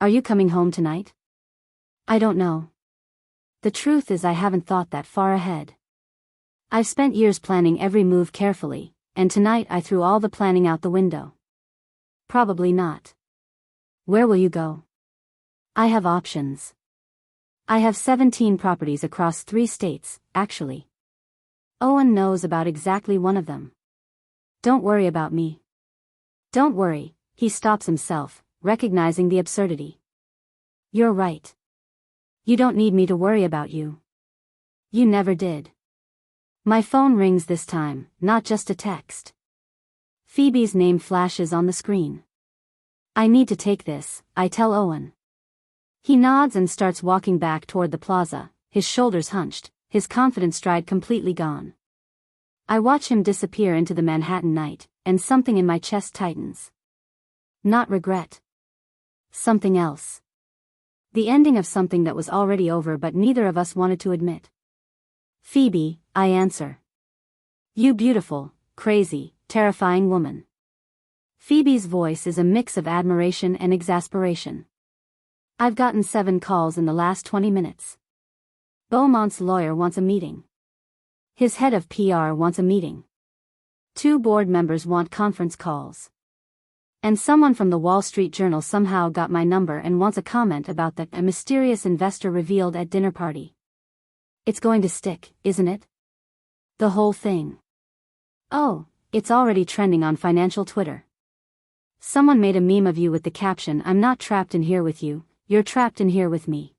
S1: Are you coming home tonight? I don't know. The truth is I haven't thought that far ahead. I've spent years planning every move carefully, and tonight I threw all the planning out the window. Probably not. Where will you go? I have options. I have 17 properties across 3 states, actually. Owen knows about exactly one of them. Don't worry about me. Don't worry, he stops himself, recognizing the absurdity. You're right. You don't need me to worry about you. You never did. My phone rings this time, not just a text. Phoebe's name flashes on the screen. I need to take this, I tell Owen. He nods and starts walking back toward the plaza, his shoulders hunched, his confident stride completely gone. I watch him disappear into the Manhattan night, and something in my chest tightens. Not regret. Something else. The ending of something that was already over but neither of us wanted to admit. Phoebe, I answer. You beautiful, crazy, terrifying woman. Phoebe's voice is a mix of admiration and exasperation. I've gotten 7 calls in the last 20 minutes. Beaumont's lawyer wants a meeting. His head of PR wants a meeting. 2 board members want conference calls. And someone from the Wall Street Journal somehow got my number and wants a comment about that a mysterious investor revealed at dinner party. It's going to stick, isn't it? The whole thing. Oh, it's already trending on financial Twitter. Someone made a meme of you with the caption, I'm not trapped in here with you, you're trapped in here with me.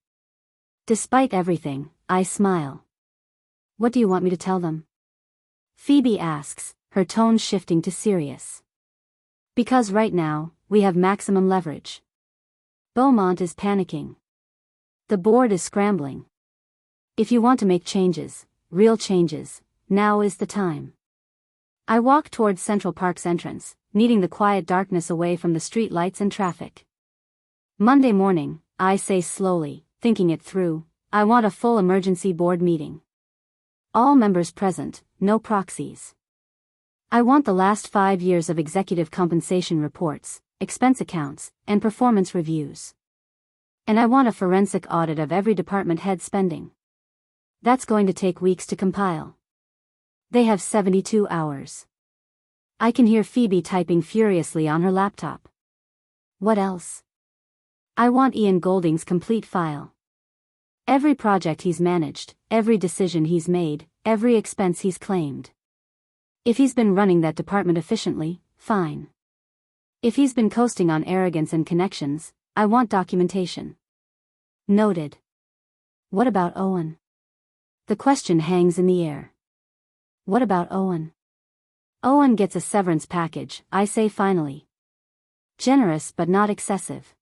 S1: Despite everything, I smile. What do you want me to tell them? Phoebe asks, her tone shifting to serious. Because right now, we have maximum leverage. Beaumont is panicking. The board is scrambling. If you want to make changes, real changes, now is the time. I walk towards Central Park's entrance, needing the quiet darkness away from the street lights and traffic. Monday morning, I say slowly, thinking it through, I want a full emergency board meeting. All members present, no proxies. I want the last 5 years of executive compensation reports, expense accounts, and performance reviews. And I want a forensic audit of every department head spending. That's going to take weeks to compile. They have 72 hours. I can hear Phoebe typing furiously on her laptop. What else? I want Ian Golding's complete file. Every project he's managed, every decision he's made, every expense he's claimed. If he's been running that department efficiently, fine. If he's been coasting on arrogance and connections, I want documentation. Noted. What about Owen? The question hangs in the air. What about Owen? Owen gets a severance package, I say finally. Generous but not excessive.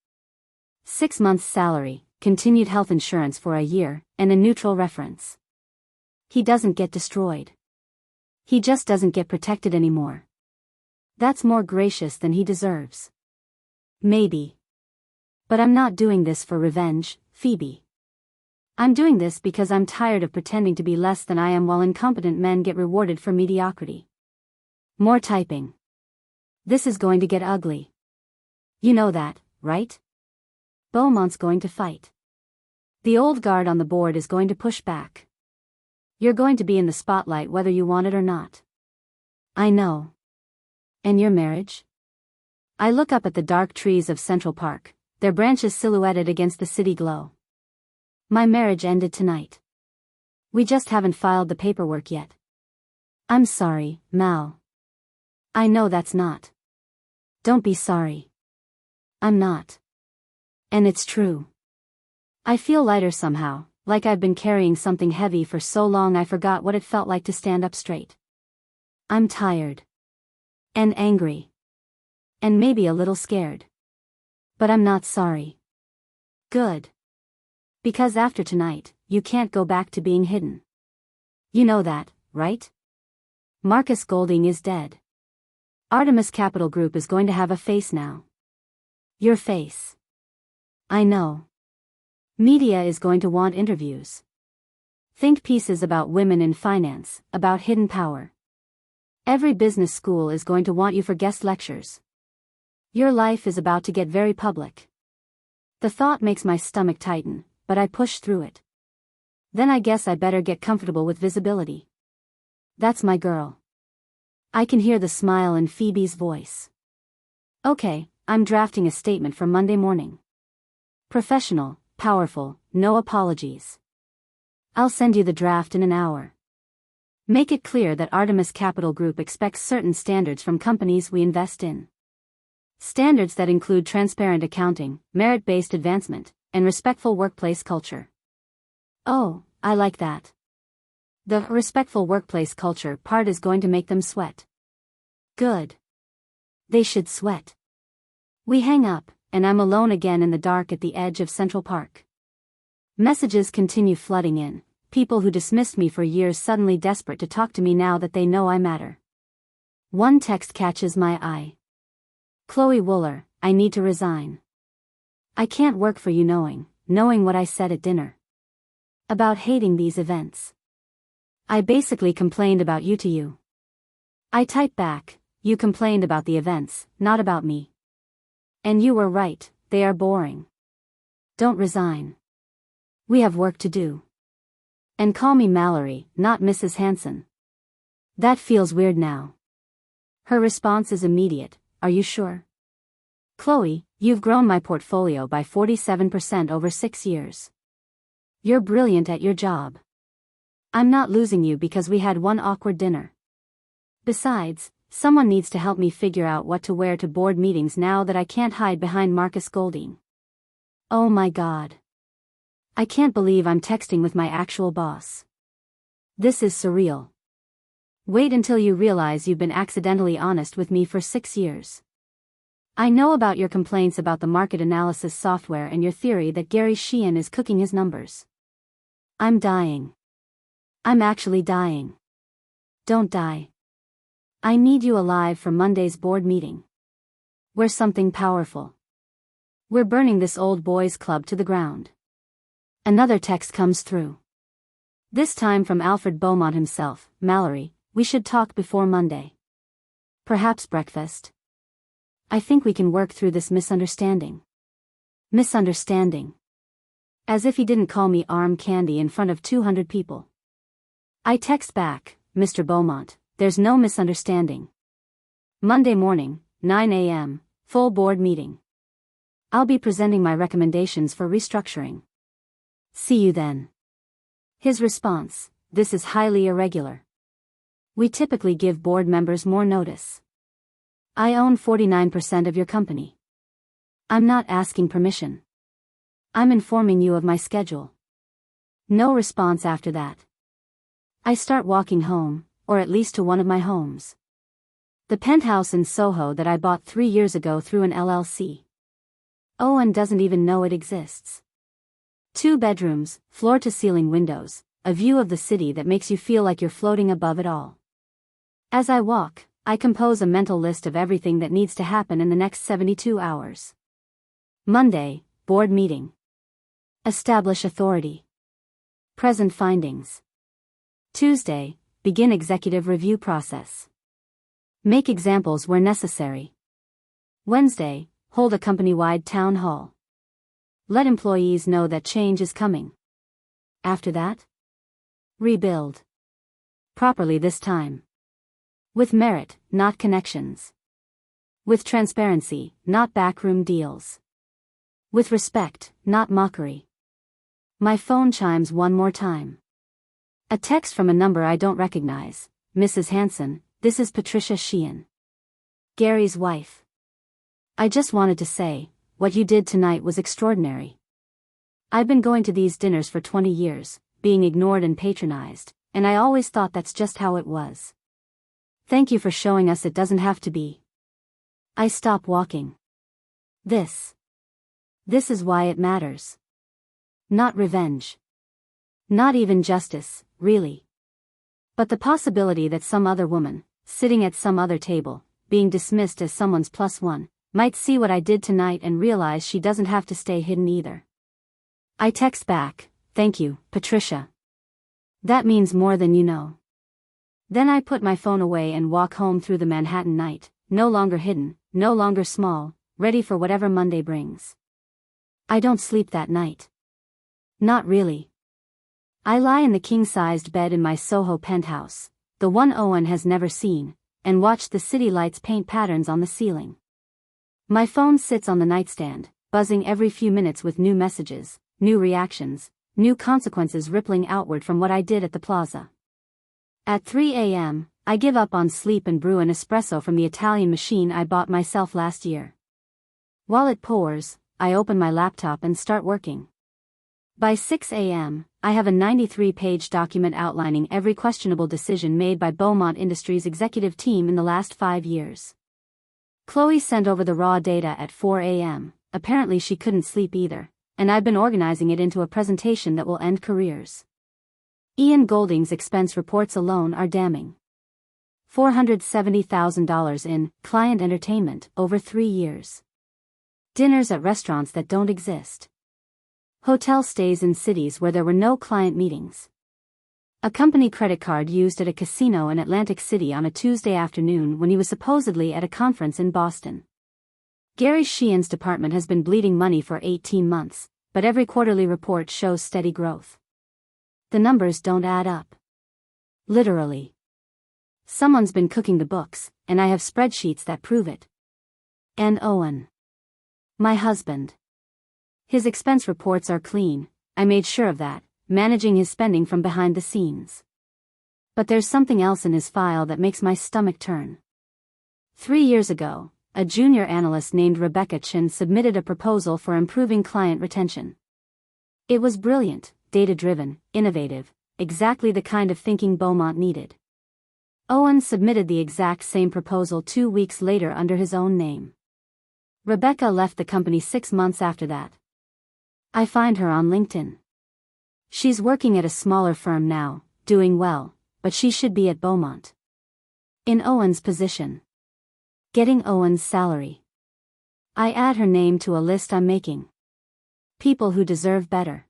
S1: 6 months' salary, continued health insurance for a year, and a neutral reference. He doesn't get destroyed. He just doesn't get protected anymore. That's more gracious than he deserves. Maybe. But I'm not doing this for revenge, Phoebe. I'm doing this because I'm tired of pretending to be less than I am while incompetent men get rewarded for mediocrity. More typing. This is going to get ugly. You know that, right? Beaumont's going to fight. The old guard on the board is going to push back. You're going to be in the spotlight whether you want it or not. I know. And your marriage? I look up at the dark trees of Central Park, their branches silhouetted against the city glow. My marriage ended tonight. We just haven't filed the paperwork yet. I'm sorry, Mal. I know that's not. Don't be sorry. I'm not. And it's true. I feel lighter somehow, like I've been carrying something heavy for so long I forgot what it felt like to stand up straight. I'm tired. And angry. And maybe a little scared. But I'm not sorry. Good. Because after tonight, you can't go back to being hidden. You know that, right? Marcus Golding is dead. Artemis Capital Group is going to have a face now. Your face. I know. Media is going to want interviews. Think pieces about women in finance, about hidden power. Every business school is going to want you for guest lectures. Your life is about to get very public. The thought makes my stomach tighten, but I push through it. Then I guess I better get comfortable with visibility. That's my girl. I can hear the smile in Phoebe's voice. Okay, I'm drafting a statement for Monday morning. Professional, powerful, no apologies. I'll send you the draft in an hour. Make it clear that Artemis Capital Group expects certain standards from companies we invest in. Standards that include transparent accounting, merit-based advancement, and respectful workplace culture. Oh, I like that. The respectful workplace culture part is going to make them sweat. Good. They should sweat. We hang up, and I'm alone again in the dark at the edge of Central Park. Messages continue flooding in, people who dismissed me for years suddenly desperate to talk to me now that they know I matter. One text catches my eye. Chloe Wooler, I need to resign. I can't work for you knowing what I said at dinner. About hating these events. I basically complained about you to you. I type back, you complained about the events, not about me. And you were right, they are boring. Don't resign. We have work to do. And call me Mallory, not Mrs. Hanson. That feels weird now. Her response is immediate, are you sure? Chloe, you've grown my portfolio by 47% over 6 years. You're brilliant at your job. I'm not losing you because we had one awkward dinner. Besides, someone needs to help me figure out what to wear to board meetings now that I can't hide behind Marcus Golding. Oh my God. I can't believe I'm texting with my actual boss. This is surreal. Wait until you realize you've been accidentally honest with me for 6 years. I know about your complaints about the market analysis software and your theory that Gary Sheehan is cooking his numbers. I'm dying. I'm actually dying. Don't die. I need you alive for Monday's board meeting. We're something powerful. We're burning this old boys club to the ground. Another text comes through. This time from Alfred Beaumont himself. Mallory, we should talk before Monday. Perhaps breakfast. I think we can work through this misunderstanding. Misunderstanding. As if he didn't call me arm candy in front of 200 people. I text back, Mr. Beaumont, there's no misunderstanding. Monday morning, 9 a.m., full board meeting. I'll be presenting my recommendations for restructuring. See you then. His response, this is highly irregular. We typically give board members more notice. I own 49% of your company. I'm not asking permission. I'm informing you of my schedule. No response after that. I start walking home, or at least to one of my homes. The penthouse in Soho that I bought 3 years ago through an LLC. Owen doesn't even know it exists. 2 bedrooms, floor-to-ceiling windows, a view of the city that makes you feel like you're floating above it all. As I walk, I compose a mental list of everything that needs to happen in the next 72 hours. Monday, board meeting. Establish authority. Present findings. Tuesday, begin executive review process. Make examples where necessary. Wednesday, hold a company-wide town hall. Let employees know that change is coming. After that, rebuild. Properly this time. With merit, not connections. With transparency, not backroom deals. With respect, not mockery. My phone chimes one more time. A text from a number I don't recognize. Mrs. Hanson, this is Patricia Sheehan, Gary's wife. I just wanted to say, what you did tonight was extraordinary. I've been going to these dinners for 20 years, being ignored and patronized, and I always thought that's just how it was. Thank you for showing us it doesn't have to be. I stop walking. This is why it matters. Not revenge. Not even justice, really. But the possibility that some other woman, sitting at some other table, being dismissed as someone's plus one, might see what I did tonight and realize she doesn't have to stay hidden either. I text back, thank you, Patricia. That means more than you know. Then I put my phone away and walk home through the Manhattan night, no longer hidden, no longer small, ready for whatever Monday brings. I don't sleep that night. Not really. I lie in the king-sized bed in my Soho penthouse, the one Owen has never seen, and watch the city lights paint patterns on the ceiling. My phone sits on the nightstand, buzzing every few minutes with new messages, new reactions, new consequences rippling outward from what I did at the plaza. At 3 a.m., I give up on sleep and brew an espresso from the Italian machine I bought myself last year. While it pours, I open my laptop and start working. By 6 a.m., I have a 93-page document outlining every questionable decision made by Beaumont Industries' executive team in the last 5 years. Chloe sent over the raw data at 4 a.m., apparently she couldn't sleep either, and I've been organizing it into a presentation that will end careers. Ian Golding's expense reports alone are damning. $470,000 in client entertainment over 3 years. Dinners at restaurants that don't exist. Hotel stays in cities where there were no client meetings. A company credit card used at a casino in Atlantic City on a Tuesday afternoon when he was supposedly at a conference in Boston. Gary Sheehan's department has been bleeding money for 18 months, but every quarterly report shows steady growth. The numbers don't add up. Literally. Someone's been cooking the books, and I have spreadsheets that prove it. And Owen. My husband. His expense reports are clean, I made sure of that, managing his spending from behind the scenes. But there's something else in his file that makes my stomach turn. 3 years ago, a junior analyst named Rebecca Chin submitted a proposal for improving client retention. It was brilliant, data-driven, innovative, exactly the kind of thinking Beaumont needed. Owen submitted the exact same proposal 2 weeks later under his own name. Rebecca left the company 6 months after that. I find her on LinkedIn. She's working at a smaller firm now, doing well, but she should be at Beaumont. In Owen's position. Getting Owen's salary. I add her name to a list I'm making. People who deserve better.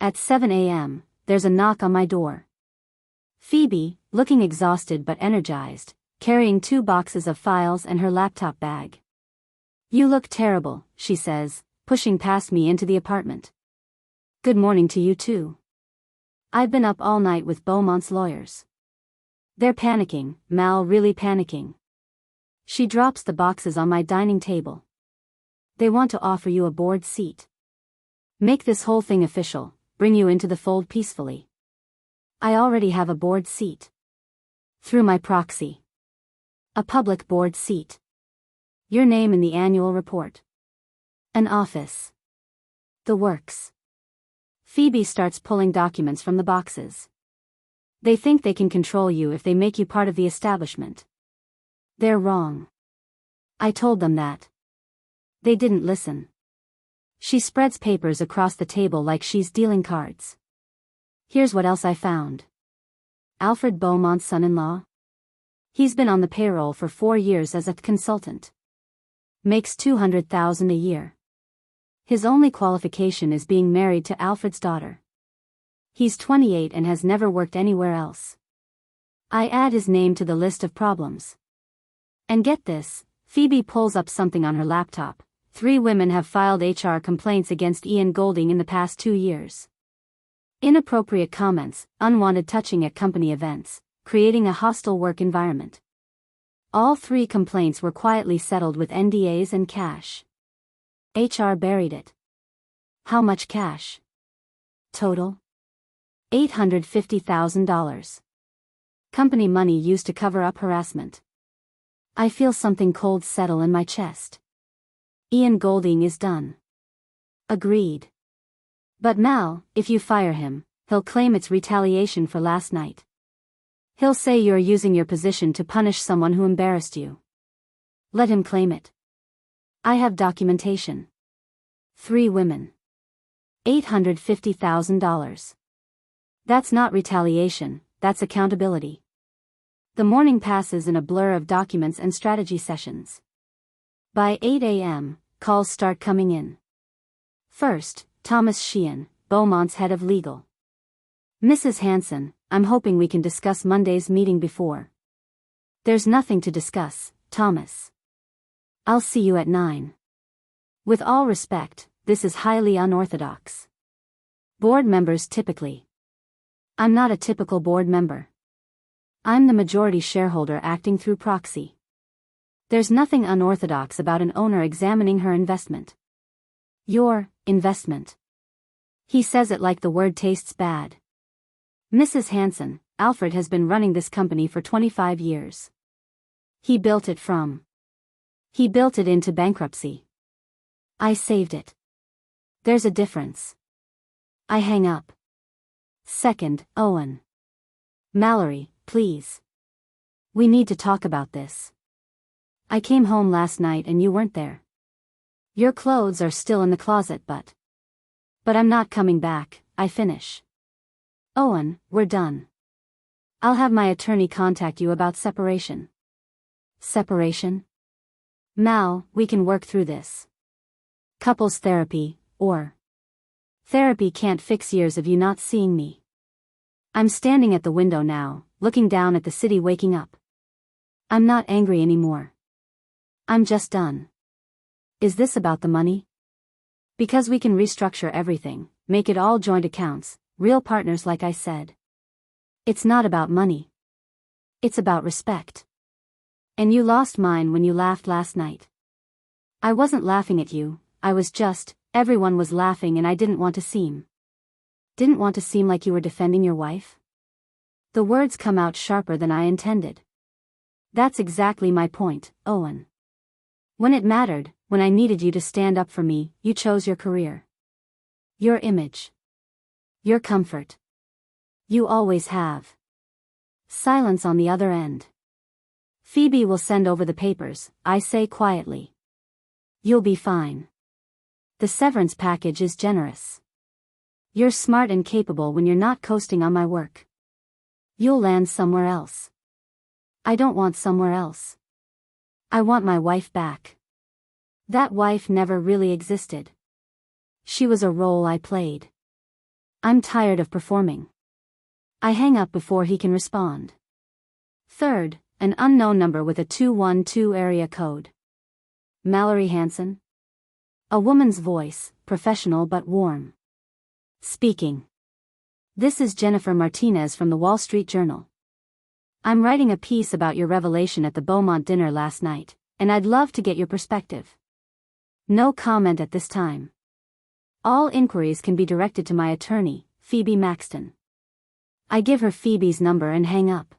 S1: At 7 a.m., there's a knock on my door. Phoebe, looking exhausted but energized, carrying 2 boxes of files and her laptop bag. You look terrible, she says, pushing past me into the apartment. Good morning to you too. I've been up all night with Beaumont's lawyers. They're panicking, Mal, really panicking. She drops the boxes on my dining table. They want to offer you a board seat. Make this whole thing official, bring you into the fold peacefully. I already have a board seat. Through my proxy. A public board seat. Your name in the annual report. An office. The works. Phoebe starts pulling documents from the boxes. They think they can control you if they make you part of the establishment. They're wrong. I told them that. They didn't listen. She spreads papers across the table like she's dealing cards. Here's what else I found. Alfred Beaumont's son-in-law? He's been on the payroll for 4 years as a consultant. Makes $200,000 a year. His only qualification is being married to Alfred's daughter. He's 28 and has never worked anywhere else. I add his name to the list of problems. And get this, Phoebe pulls up something on her laptop. 3 women have filed HR complaints against Ian Golding in the past 2 years. Inappropriate comments, unwanted touching at company events, creating a hostile work environment. All 3 complaints were quietly settled with NDAs and cash. HR buried it. How much cash? Total? $850,000. Company money used to cover up harassment. I feel something cold settle in my chest. Ian Golding is done. Agreed. But Mal, if you fire him, he'll claim it's retaliation for last night. He'll say you're using your position to punish someone who embarrassed you. Let him claim it. I have documentation. 3 women. $850,000. That's not retaliation, that's accountability. The morning passes in a blur of documents and strategy sessions. By 8 a.m., calls start coming in. First, Thomas Sheehan, Beaumont's head of legal. Mrs. Hanson, I'm hoping we can discuss Monday's meeting before. There's nothing to discuss, Thomas. I'll see you at 9. With all respect, this is highly unorthodox. Board members typically. I'm not a typical board member. I'm the majority shareholder acting through proxy. There's nothing unorthodox about an owner examining her investment. Your investment. He says it like the word tastes bad. Mrs. Hanson, Alfred has been running this company for 25 years. He built it into bankruptcy. I saved it. There's a difference. I hang up. Second, Owen. Mallory, please. We need to talk about this. I came home last night and you weren't there. Your clothes are still in the closet but I'm not coming back, I finish. Owen, we're done. I'll have my attorney contact you about separation. Separation? Mal, we can work through this. Couples therapy, or therapy can't fix years of you not seeing me. I'm standing at the window now, looking down at the city waking up. I'm not angry anymore. I'm just done. Is this about the money? Because we can restructure everything, make it all joint accounts, real partners like I said. It's not about money. It's about respect. And you lost mine when you laughed last night. I wasn't laughing at you, everyone was laughing and I didn't want to seem like you were defending your wife. The words come out sharper than I intended. That's exactly my point, Owen. When it mattered, when I needed you to stand up for me, you chose your career. Your image. Your comfort. You always have. Silence on the other end. Phoebe will send over the papers, I say quietly. You'll be fine. The severance package is generous. You're smart and capable when you're not coasting on my work. You'll land somewhere else. I don't want somewhere else. I want my wife back. That wife never really existed. She was a role I played. I'm tired of performing. I hang up before he can respond. Third, an unknown number with a 212 area code. Mallory Hanson? A woman's voice, professional but warm. Speaking. This is Jennifer Martinez from the Wall Street Journal. I'm writing a piece about your revelation at the Beaumont dinner last night, and I'd love to get your perspective. No comment at this time. All inquiries can be directed to my attorney, Phoebe Maxton. I give her Phoebe's number and hang up.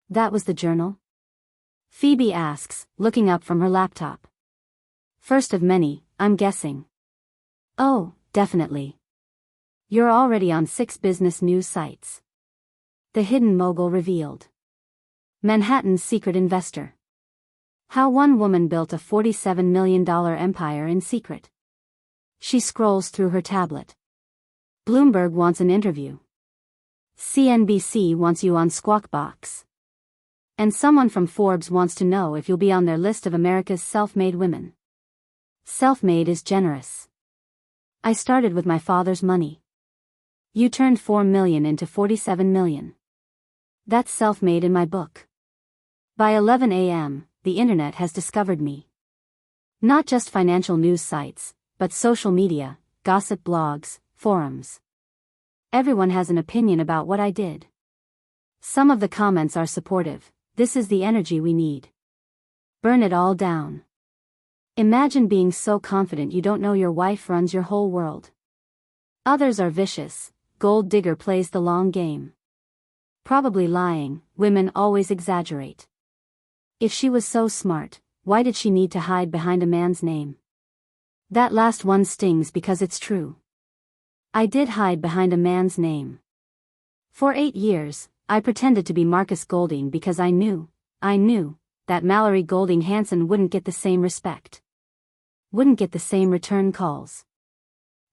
S1: That was the Journal? Phoebe asks, looking up from her laptop. First of many, I'm guessing. Oh, definitely. You're already on 6 business news sites. The hidden mogul revealed. Manhattan's secret investor. How one woman built a $47 million empire in secret. She scrolls through her tablet. Bloomberg wants an interview. CNBC wants you on Squawk Box. And someone from Forbes wants to know if you'll be on their list of America's self-made women. Self-made is generous. I started with my father's money. You turned 4 million into 47 million. That's self-made in my book. By 11 a.m., the internet has discovered me. Not just financial news sites, but social media, gossip blogs, forums. Everyone has an opinion about what I did. Some of the comments are supportive. This is the energy we need. Burn it all down. Imagine being so confident you don't know your wife runs your whole world. Others are vicious. Gold digger plays the long game. Probably lying. Women always exaggerate. If she was so smart, why did she need to hide behind a man's name? That last one stings because it's true. I did hide behind a man's name. For 8 years, I pretended to be Marcus Golding because I knew that Mallory Golding Hanson wouldn't get the same respect. Wouldn't get the same return calls.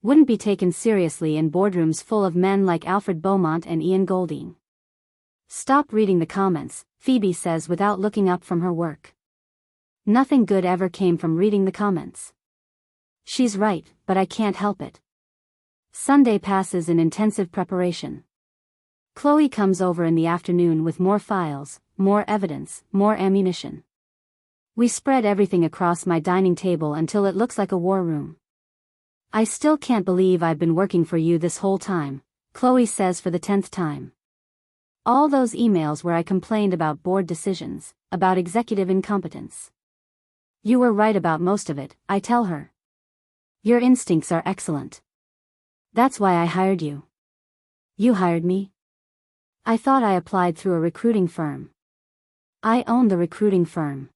S1: Wouldn't be taken seriously in boardrooms full of men like Alfred Beaumont and Ian Golding. Stop reading the comments, Phoebe says without looking up from her work. Nothing good ever came from reading the comments. She's right, but I can't help it. Sunday passes in intensive preparation. Chloe comes over in the afternoon with more files, more evidence, more ammunition. We spread everything across my dining table until it looks like a war room. I still can't believe I've been working for you this whole time, Chloe says for the 10th time. All those emails where I complained about board decisions, about executive incompetence. You were right about most of it, I tell her. Your instincts are excellent. That's why I hired you. You hired me? I thought I applied through a recruiting firm. I own the recruiting firm.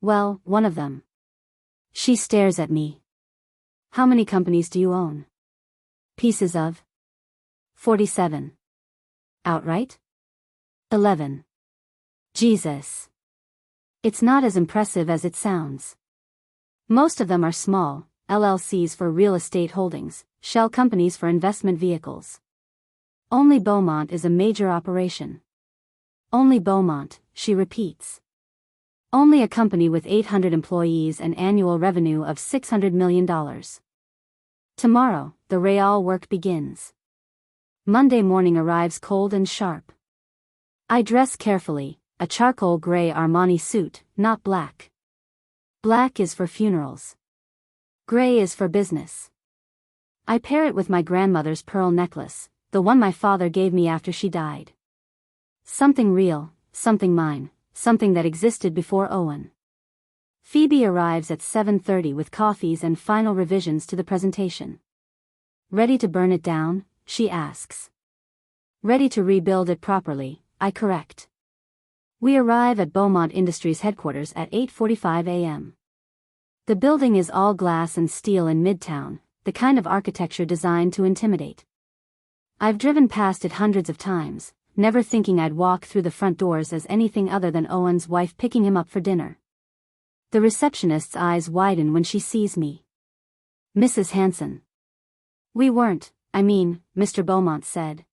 S1: Well, one of them. She stares at me. How many companies do you own? Pieces of? 47. Outright? 11. Jesus. It's not as impressive as it sounds. Most of them are small, LLCs for real estate holdings, shell companies for investment vehicles. Only Beaumont is a major operation. Only Beaumont, she repeats. Only a company with 800 employees and annual revenue of $600 million. Tomorrow, the real work begins. Monday morning arrives cold and sharp. I dress carefully, a charcoal gray Armani suit, not black. Black is for funerals. Gray is for business. I pair it with my grandmother's pearl necklace, the one my father gave me after she died. Something real, something mine, something that existed before Owen. Phoebe arrives at 7:30 with coffees and final revisions to the presentation. Ready to burn it down? She asks. Ready to rebuild it properly, I correct. We arrive at Beaumont Industries headquarters at 8:45 a.m. The building is all glass and steel in Midtown, the kind of architecture designed to intimidate. I've driven past it hundreds of times, never thinking I'd walk through the front doors as anything other than Owen's wife picking him up for dinner. The receptionist's eyes widen when she sees me. Mrs. Hanson. We weren't, Mr. Beaumont said.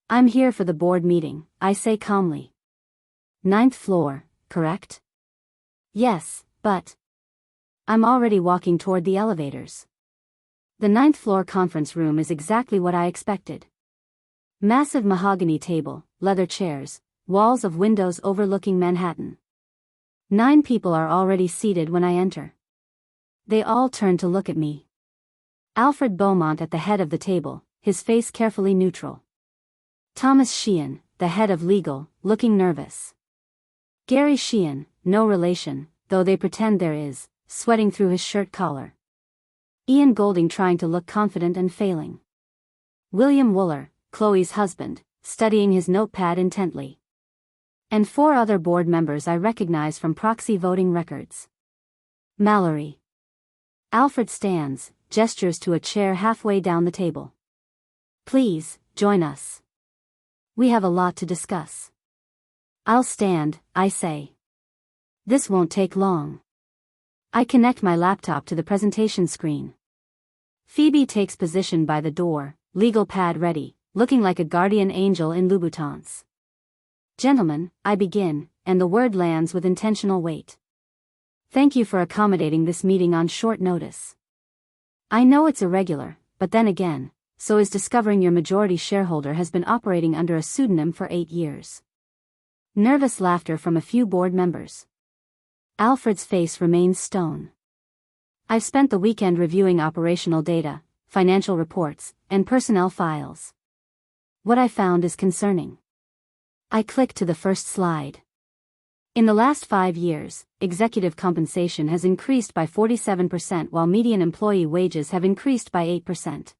S1: I'm here for the board meeting, I say calmly. 9th floor, correct? Yes, but... I'm already walking toward the elevators. The 9th floor conference room is exactly what I expected. Massive mahogany table, leather chairs, walls of windows overlooking Manhattan. 9 people are already seated when I enter. They all turn to look at me. Alfred Beaumont at the head of the table, his face carefully neutral. Thomas Sheehan, the head of legal, looking nervous. Gary Sheehan, no relation, though they pretend there is, sweating through his shirt collar. Ian Golding trying to look confident and failing. William Wooler, Chloe's husband, studying his notepad intently. And 4 other board members I recognize from proxy voting records. Mallory. Alfred stands, gestures to a chair halfway down the table. Please, join us. We have a lot to discuss. I'll stand, I say. This won't take long. I connect my laptop to the presentation screen. Phoebe takes position by the door, legal pad ready, looking like a guardian angel in Louboutins. Gentlemen, I begin, and the word lands with intentional weight. Thank you for accommodating this meeting on short notice. I know it's irregular, but then again, so is discovering your majority shareholder has been operating under a pseudonym for 8 years. Nervous laughter from a few board members. Alfred's face remains stone. I've spent the weekend reviewing operational data, financial reports, and personnel files. What I found is concerning. I click to the first slide. In the last 5 years, executive compensation has increased by 47% while median employee wages have increased by 8%.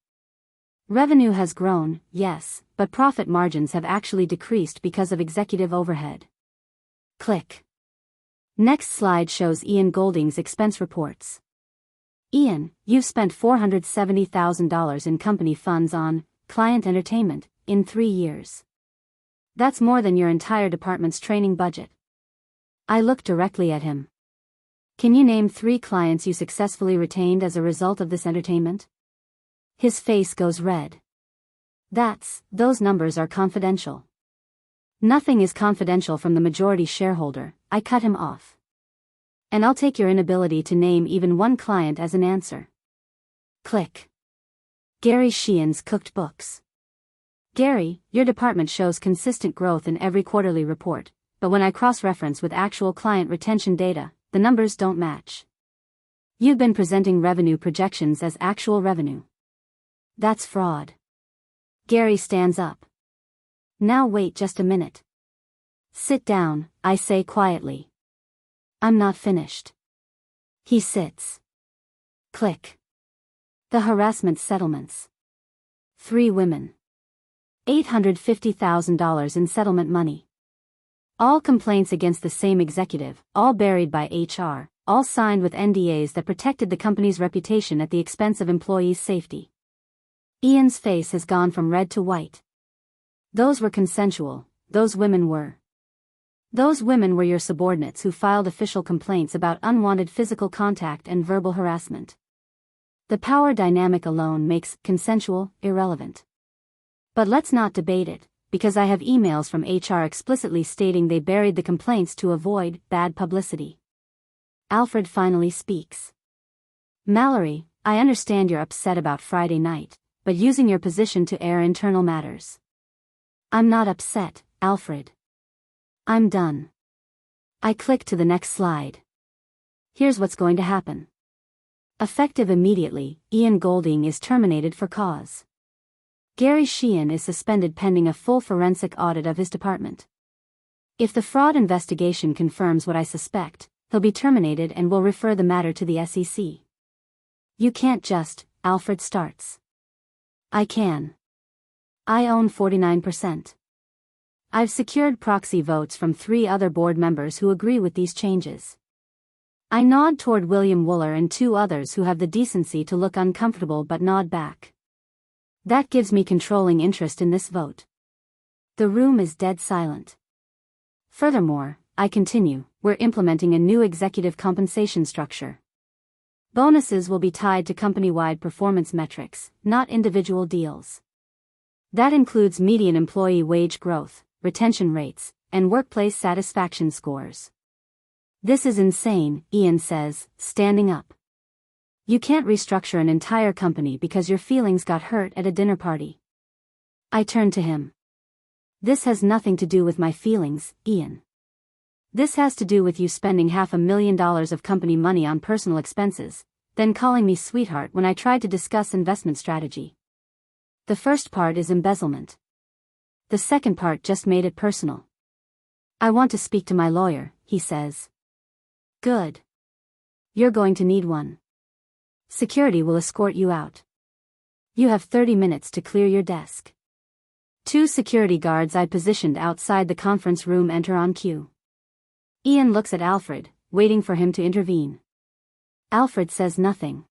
S1: Revenue has grown, yes, but profit margins have actually decreased because of executive overhead. Click. Next slide shows Ian Golding's expense reports. Ian, you've spent $470,000 in company funds on client entertainment in 3 years. That's more than your entire department's training budget. I look directly at him. Can you name 3 clients you successfully retained as a result of this entertainment? His face goes red. Those numbers are confidential. Nothing is confidential from the majority shareholder, I cut him off. And I'll take your inability to name even one client as an answer. Click. Gary Sheehan's cooked books. Gary, your department shows consistent growth in every quarterly report, but when I cross-reference with actual client retention data, the numbers don't match. You've been presenting revenue projections as actual revenue. That's fraud. Gary stands up. Now wait just a minute. Sit down, I say quietly. I'm not finished. He sits. Click. The harassment settlements. 3 women. $850,000 in settlement money. All complaints against the same executive, all buried by HR, all signed with NDAs that protected the company's reputation at the expense of employees' safety. Ian's face has gone from red to white. Those were consensual, those women were. Those women were your subordinates who filed official complaints about unwanted physical contact and verbal harassment. The power dynamic alone makes consensual irrelevant. But let's not debate it, because I have emails from HR explicitly stating they buried the complaints to avoid bad publicity. Alfred finally speaks. Mallory, I understand you're upset about Friday night, but using your position to air internal matters. I'm not upset, Alfred. I'm done. I click to the next slide. Here's what's going to happen. Effective immediately, Ian Golding is terminated for cause. Gary Sheehan is suspended pending a full forensic audit of his department. If the fraud investigation confirms what I suspect, he'll be terminated and will refer the matter to the SEC. You can't just, Alfred starts. I can. I own 49%. I've secured proxy votes from 3 other board members who agree with these changes. I nod toward William Wooler and 2 others who have the decency to look uncomfortable but nod back. That gives me controlling interest in this vote. The room is dead silent. Furthermore, I continue, we're implementing a new executive compensation structure. Bonuses will be tied to company-wide performance metrics, not individual deals. That includes median employee wage growth, retention rates, and workplace satisfaction scores. This is insane, Ian says, standing up. You can't restructure an entire company because your feelings got hurt at a dinner party. I turn to him. This has nothing to do with my feelings, Ian. This has to do with you spending $500,000 of company money on personal expenses, then calling me sweetheart when I tried to discuss investment strategy. The first part is embezzlement. The second part just made it personal. I want to speak to my lawyer, he says. Good. You're going to need one. Security will escort you out. You have 30 minutes to clear your desk. 2 security guards I positioned outside the conference room enter on cue. Ian looks at Alfred, waiting for him to intervene. Alfred says nothing.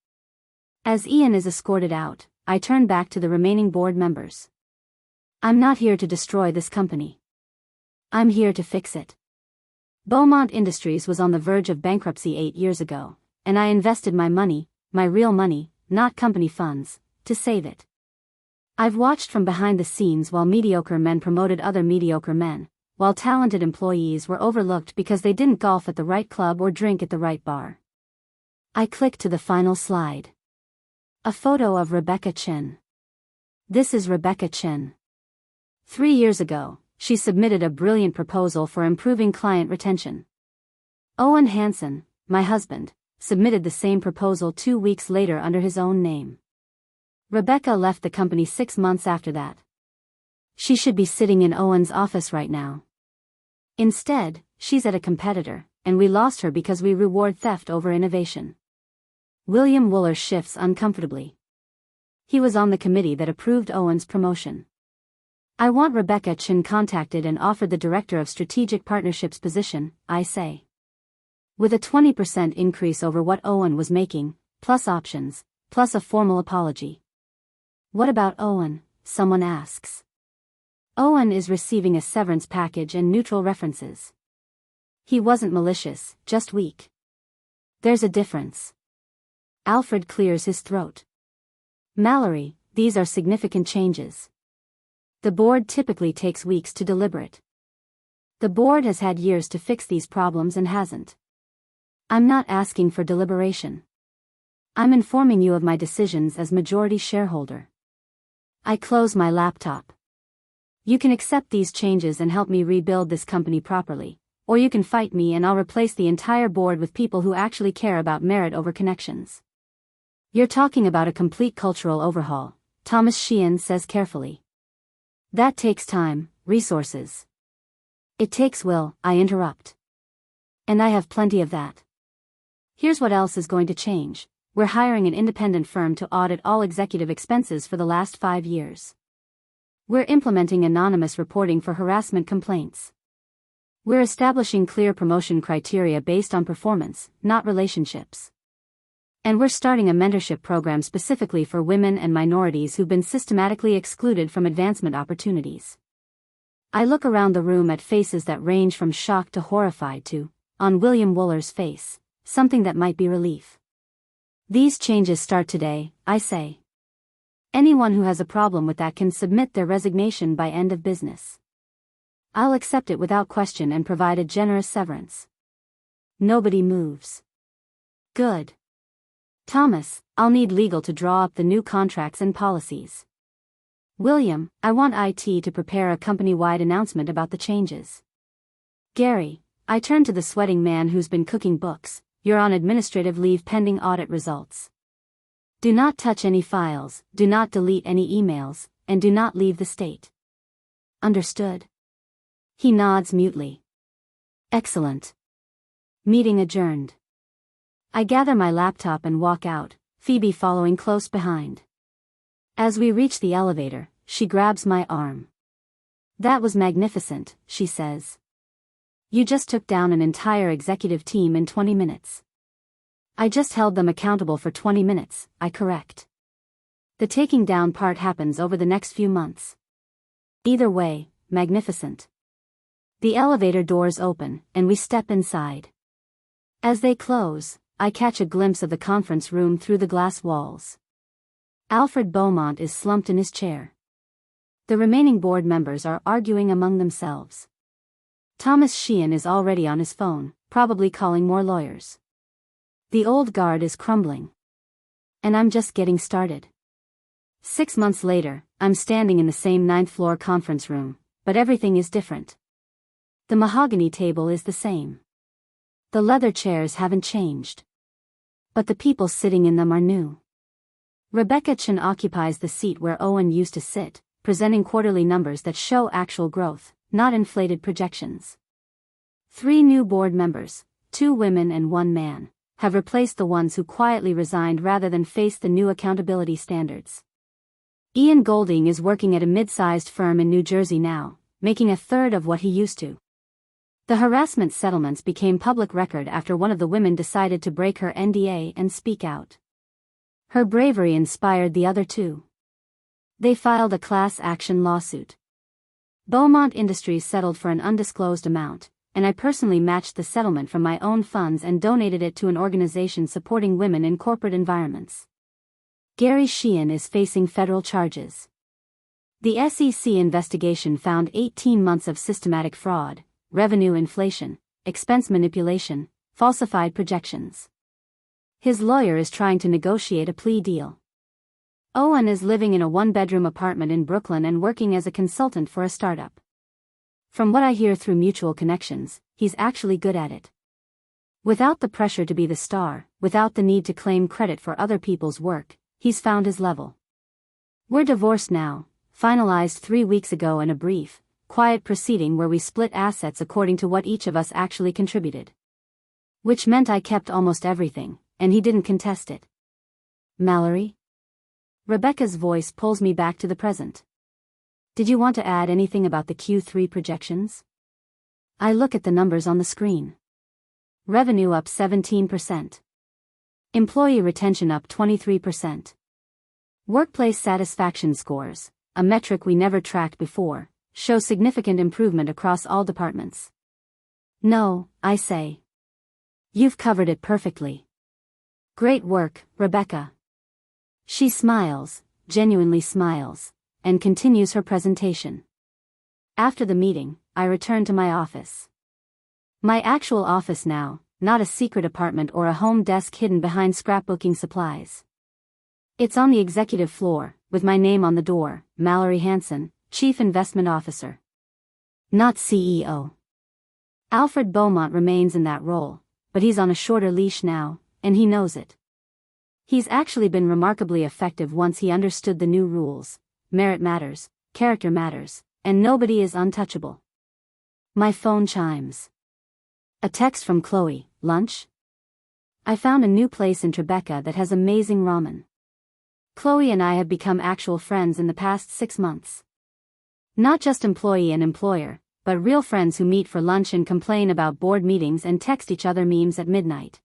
S1: As Ian is escorted out, I turn back to the remaining board members. I'm not here to destroy this company. I'm here to fix it. Beaumont Industries was on the verge of bankruptcy 8 years ago, and I invested my money, my real money, not company funds, to save it. I've watched from behind the scenes while mediocre men promoted other mediocre men, while talented employees were overlooked because they didn't golf at the right club or drink at the right bar. I click to the final slide. A photo of Rebecca Chen. This is Rebecca Chen. 3 years ago, she submitted a brilliant proposal for improving client retention. Owen Hansen, my husband, submitted the same proposal 2 weeks later under his own name. Rebecca left the company 6 months after that. She should be sitting in Owen's office right now. Instead, she's at a competitor, and we lost her because we reward theft over innovation. William Wooler shifts uncomfortably. He was on the committee that approved Owen's promotion. I want Rebecca Chen contacted and offered the Director of Strategic Partnerships position, I say. With a 20% increase over what Owen was making, plus options, plus a formal apology. What about Owen? Someone asks. Owen is receiving a severance package and neutral references. He wasn't malicious, just weak. There's a difference. Alfred clears his throat. Mallory, these are significant changes. The board typically takes weeks to deliberate. The board has had years to fix these problems and hasn't. I'm not asking for deliberation. I'm informing you of my decisions as majority shareholder. I close my laptop. You can accept these changes and help me rebuild this company properly, or you can fight me and I'll replace the entire board with people who actually care about merit over connections. You're talking about a complete cultural overhaul, Thomas Sheehan says carefully. That takes time, resources. It takes will, I interrupt. And I have plenty of that. Here's what else is going to change. We're hiring an independent firm to audit all executive expenses for the last 5 years. We're implementing anonymous reporting for harassment complaints. We're establishing clear promotion criteria based on performance, not relationships. And we're starting a mentorship program specifically for women and minorities who've been systematically excluded from advancement opportunities. I look around the room at faces that range from shocked to horrified to, on William Wooler's face, something that might be relief. These changes start today, I say. Anyone who has a problem with that can submit their resignation by end of business. I'll accept it without question and provide a generous severance. Nobody moves. Good. Thomas, I'll need legal to draw up the new contracts and policies. William, I want IT to prepare a company-wide announcement about the changes. Gary, I turn to the sweating man who's been cooking books. You're on administrative leave pending audit results. Do not touch any files, do not delete any emails, and do not leave the state. Understood? He nods mutely. Excellent. Meeting adjourned. I gather my laptop and walk out, Phoebe following close behind. As we reach the elevator, she grabs my arm. That was magnificent, she says. You just took down an entire executive team in 20 minutes. I just held them accountable for 20 minutes, I correct. The taking down part happens over the next few months. Either way, magnificent. The elevator doors open, and we step inside. As they close, I catch a glimpse of the conference room through the glass walls. Alfred Beaumont is slumped in his chair. The remaining board members are arguing among themselves. Thomas Sheehan is already on his phone, probably calling more lawyers. The old guard is crumbling. And I'm just getting started. 6 months later, I'm standing in the same 9th floor conference room, but everything is different. The mahogany table is the same. The leather chairs haven't changed. But the people sitting in them are new. Rebecca Chen occupies the seat where Owen used to sit, presenting quarterly numbers that show actual growth, not inflated projections. 3 new board members, 2 women and 1 man, have replaced the ones who quietly resigned rather than face the new accountability standards. Ian Golding is working at a mid-sized firm in New Jersey now, making 1/3 of what he used to. The harassment settlements became public record after one of the women decided to break her NDA and speak out. Her bravery inspired the other 2. They filed a class action lawsuit. Beaumont Industries settled for an undisclosed amount, and I personally matched the settlement from my own funds and donated it to an organization supporting women in corporate environments. Gary Sheehan is facing federal charges. The SEC investigation found 18 months of systematic fraud, revenue inflation, expense manipulation, falsified projections. His lawyer is trying to negotiate a plea deal. Owen is living in a one-bedroom apartment in Brooklyn and working as a consultant for a startup. From what I hear through mutual connections, he's actually good at it. Without the pressure to be the star, without the need to claim credit for other people's work, he's found his level. We're divorced now, finalized 3 weeks ago in a brief, quiet proceeding where we split assets according to what each of us actually contributed. Which meant I kept almost everything, and he didn't contest it. Mallory? Rebecca's voice pulls me back to the present. Did you want to add anything about the Q3 projections? I look at the numbers on the screen. Revenue up 17%. Employee retention up 23%. Workplace satisfaction scores, a metric we never tracked before, show significant improvement across all departments. No, I say. You've covered it perfectly. Great work, Rebecca. She smiles, genuinely smiles, and continues her presentation. After the meeting, I return to my office. My actual office now, not a secret apartment or a home desk hidden behind scrapbooking supplies. It's on the executive floor, with my name on the door, Mallory Hanson, Chief Investment Officer. Not CEO. Alfred Beaumont remains in that role, but he's on a shorter leash now, and he knows it. He's actually been remarkably effective once he understood the new rules. Merit matters, character matters, and nobody is untouchable. My phone chimes. A text from Chloe, lunch? I found a new place in Tribeca that has amazing ramen. Chloe and I have become actual friends in the past 6 months. Not just employee and employer, but real friends who meet for lunch and complain about board meetings and text each other memes at midnight.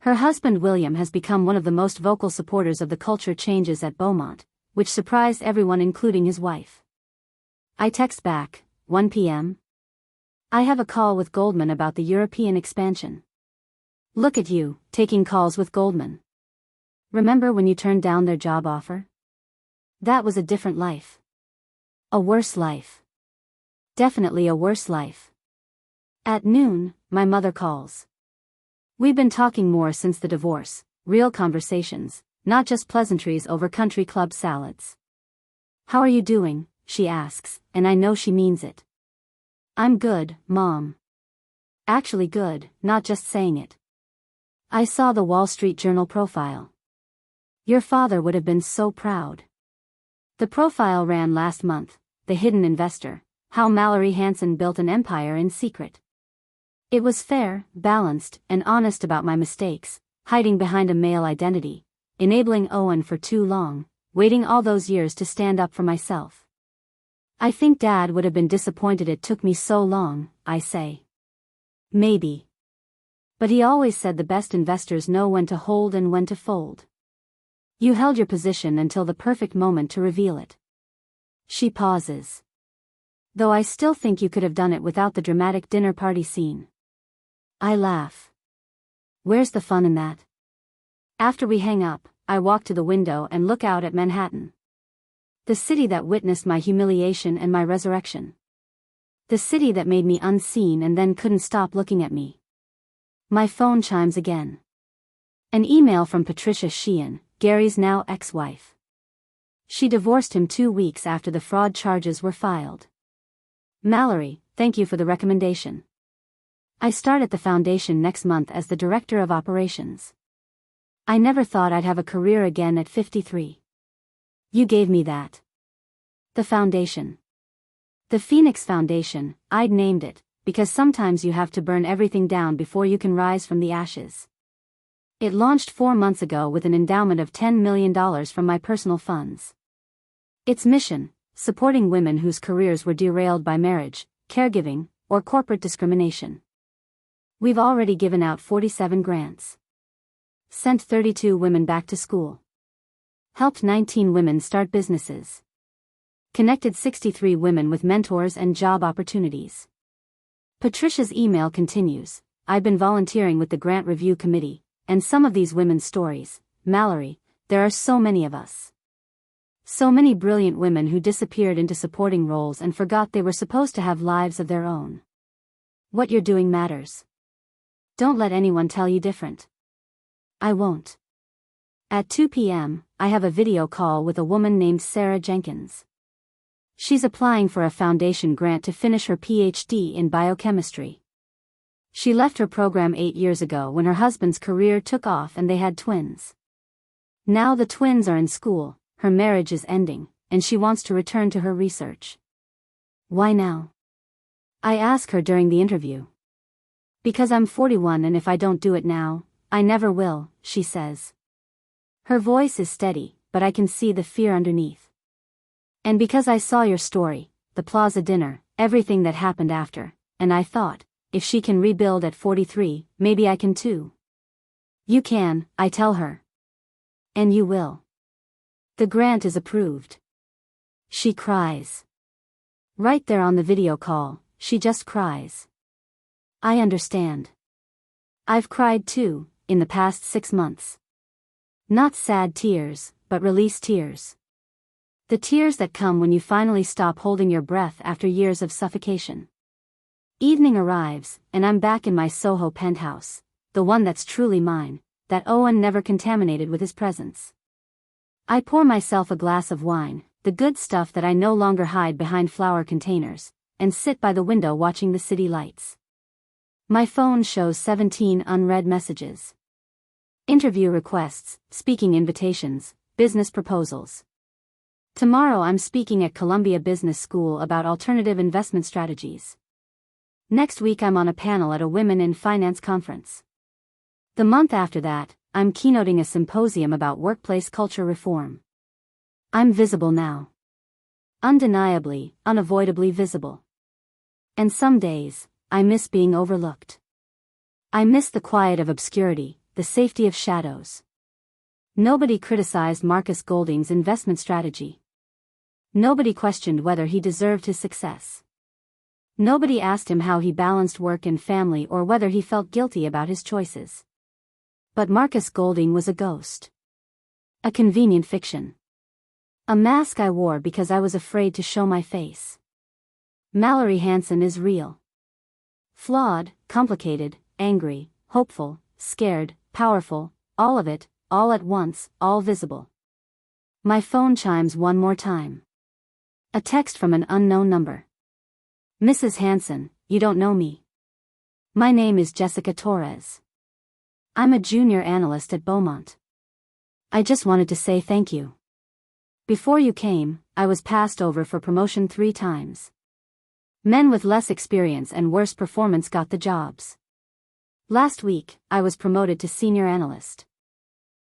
S1: Her husband William has become one of the most vocal supporters of the culture changes at Beaumont, which surprised everyone including his wife. I text back, 1 p.m. I have a call with Goldman about the European expansion. Look at you, taking calls with Goldman. Remember when you turned down their job offer? That was a different life. A worse life. Definitely a worse life. At noon, my mother calls. We've been talking more since the divorce, real conversations, not just pleasantries over country club salads. How are you doing? She asks, and I know she means it. I'm good, Mom. Actually good, not just saying it. I saw the Wall Street Journal profile. Your father would have been so proud. The profile ran last month, The Hidden Investor, How Mallory Hanson Built an Empire in Secret. It was fair, balanced, and honest about my mistakes, hiding behind a male identity, enabling Owen for too long, waiting all those years to stand up for myself. I think Dad would have been disappointed it took me so long, I say. Maybe. But he always said the best investors know when to hold and when to fold. You held your position until the perfect moment to reveal it. She pauses. Though I still think you could have done it without the dramatic dinner party scene. I laugh. Where's the fun in that? After we hang up, I walk to the window and look out at Manhattan. The city that witnessed my humiliation and my resurrection. The city that made me unseen and then couldn't stop looking at me. My phone chimes again. An email from Patricia Sheehan, Gary's now ex-wife. She divorced him 2 weeks after the fraud charges were filed. Mallory, thank you for the recommendation. I start at the foundation next month as the director of operations. I never thought I'd have a career again at 53. You gave me that. The foundation. The Phoenix Foundation, I'd named it, because sometimes you have to burn everything down before you can rise from the ashes. It launched 4 months ago with an endowment of $10 million from my personal funds. Its mission, supporting women whose careers were derailed by marriage, caregiving, or corporate discrimination. We've already given out 47 grants. Sent 32 women back to school. Helped 19 women start businesses. Connected 63 women with mentors and job opportunities. Patricia's email continues. I've been volunteering with the Grant Review Committee, and some of these women's stories, Mallory, there are so many of us. So many brilliant women who disappeared into supporting roles and forgot they were supposed to have lives of their own. What you're doing matters. Don't let anyone tell you different. I won't. At 2 p.m., I have a video call with a woman named Sarah Jenkins. She's applying for a foundation grant to finish her PhD in biochemistry. She left her program 8 years ago when her husband's career took off and they had twins. Now the twins are in school, her marriage is ending, and she wants to return to her research. Why now? I ask her during the interview. Because I'm 41 and if I don't do it now, I never will, she says. Her voice is steady, but I can see the fear underneath. And because I saw your story, the plaza dinner, everything that happened after, and I thought, if she can rebuild at 43, maybe I can too. You can, I tell her. And you will. The grant is approved. She cries. Right there on the video call, she just cries. I understand. I've cried too, in the past 6 months. Not sad tears, but release tears. The tears that come when you finally stop holding your breath after years of suffocation. Evening arrives, and I'm back in my Soho penthouse, the one that's truly mine, that Owen never contaminated with his presence. I pour myself a glass of wine, the good stuff that I no longer hide behind flower containers, and sit by the window watching the city lights. My phone shows 17 unread messages. Interview requests, speaking invitations, business proposals. Tomorrow I'm speaking at Columbia Business School about alternative investment strategies. Next week I'm on a panel at a Women in Finance conference. The month after that, I'm keynoting a symposium about workplace culture reform. I'm visible now. Undeniably, unavoidably visible. And some days, I miss being overlooked. I miss the quiet of obscurity, the safety of shadows. Nobody criticized Marcus Golding's investment strategy. Nobody questioned whether he deserved his success. Nobody asked him how he balanced work and family or whether he felt guilty about his choices. But Marcus Golding was a ghost. A convenient fiction. A mask I wore because I was afraid to show my face. Mallory Hansen is real. Flawed, complicated, angry, hopeful, scared, powerful, all of it, all at once, all visible. My phone chimes one more time. A text from an unknown number. Mrs. Hansen, you don't know me. My name is Jessica Torres. I'm a junior analyst at Beaumont. I just wanted to say thank you. Before you came, I was passed over for promotion 3 times. Men with less experience and worse performance got the jobs. Last week, I was promoted to senior analyst.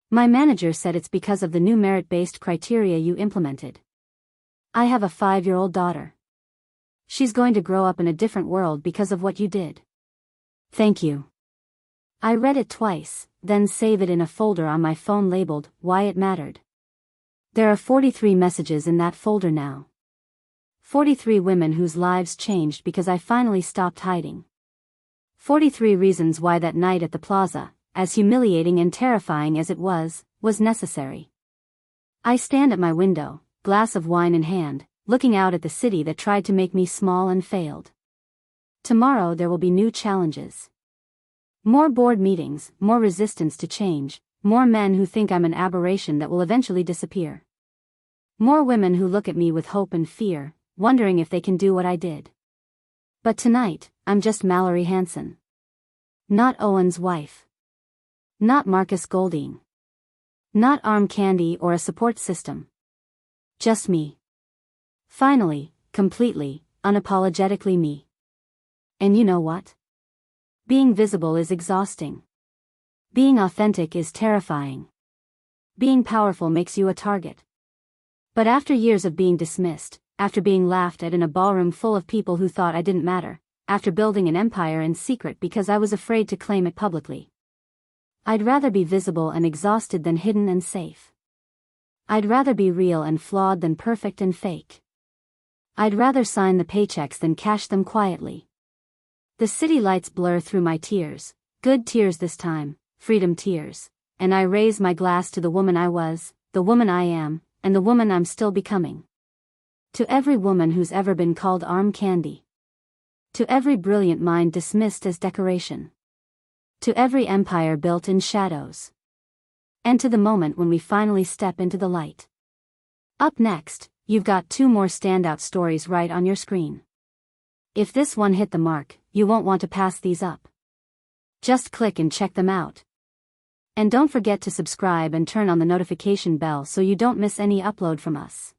S1: My manager said it's because of the new merit-based criteria you implemented. I have a 5-year-old daughter. She's going to grow up in a different world because of what you did. Thank you. I read it twice, then save it in a folder on my phone labeled, Why It Mattered. There are 43 messages in that folder now. 43 women whose lives changed because I finally stopped hiding. 43 reasons why that night at the plaza, as humiliating and terrifying as it was necessary. I stand at my window, glass of wine in hand, looking out at the city that tried to make me small and failed. Tomorrow there will be new challenges. More board meetings, more resistance to change, more men who think I'm an aberration that will eventually disappear. More women who look at me with hope and fear, wondering if they can do what I did. But tonight, I'm just Mallory Hansen. Not Owen's wife. Not Marcus Golding. Not arm candy or a support system. Just me. Finally, completely, unapologetically me. And you know what? Being visible is exhausting. Being authentic is terrifying. Being powerful makes you a target. But after years of being dismissed, after being laughed at in a ballroom full of people who thought I didn't matter, after building an empire in secret because I was afraid to claim it publicly, I'd rather be visible and exhausted than hidden and safe. I'd rather be real and flawed than perfect and fake. I'd rather sign the paychecks than cash them quietly. The city lights blur through my tears, good tears this time, freedom tears, and I raise my glass to the woman I was, the woman I am, and the woman I'm still becoming. To every woman who's ever been called arm candy. To every brilliant mind dismissed as decoration. To every empire built in shadows. And to the moment when we finally step into the light. Up next, you've got 2 more standout stories right on your screen. If this one hit the mark, you won't want to pass these up. Just click and check them out. And don't forget to subscribe and turn on the notification bell so you don't miss any upload from us.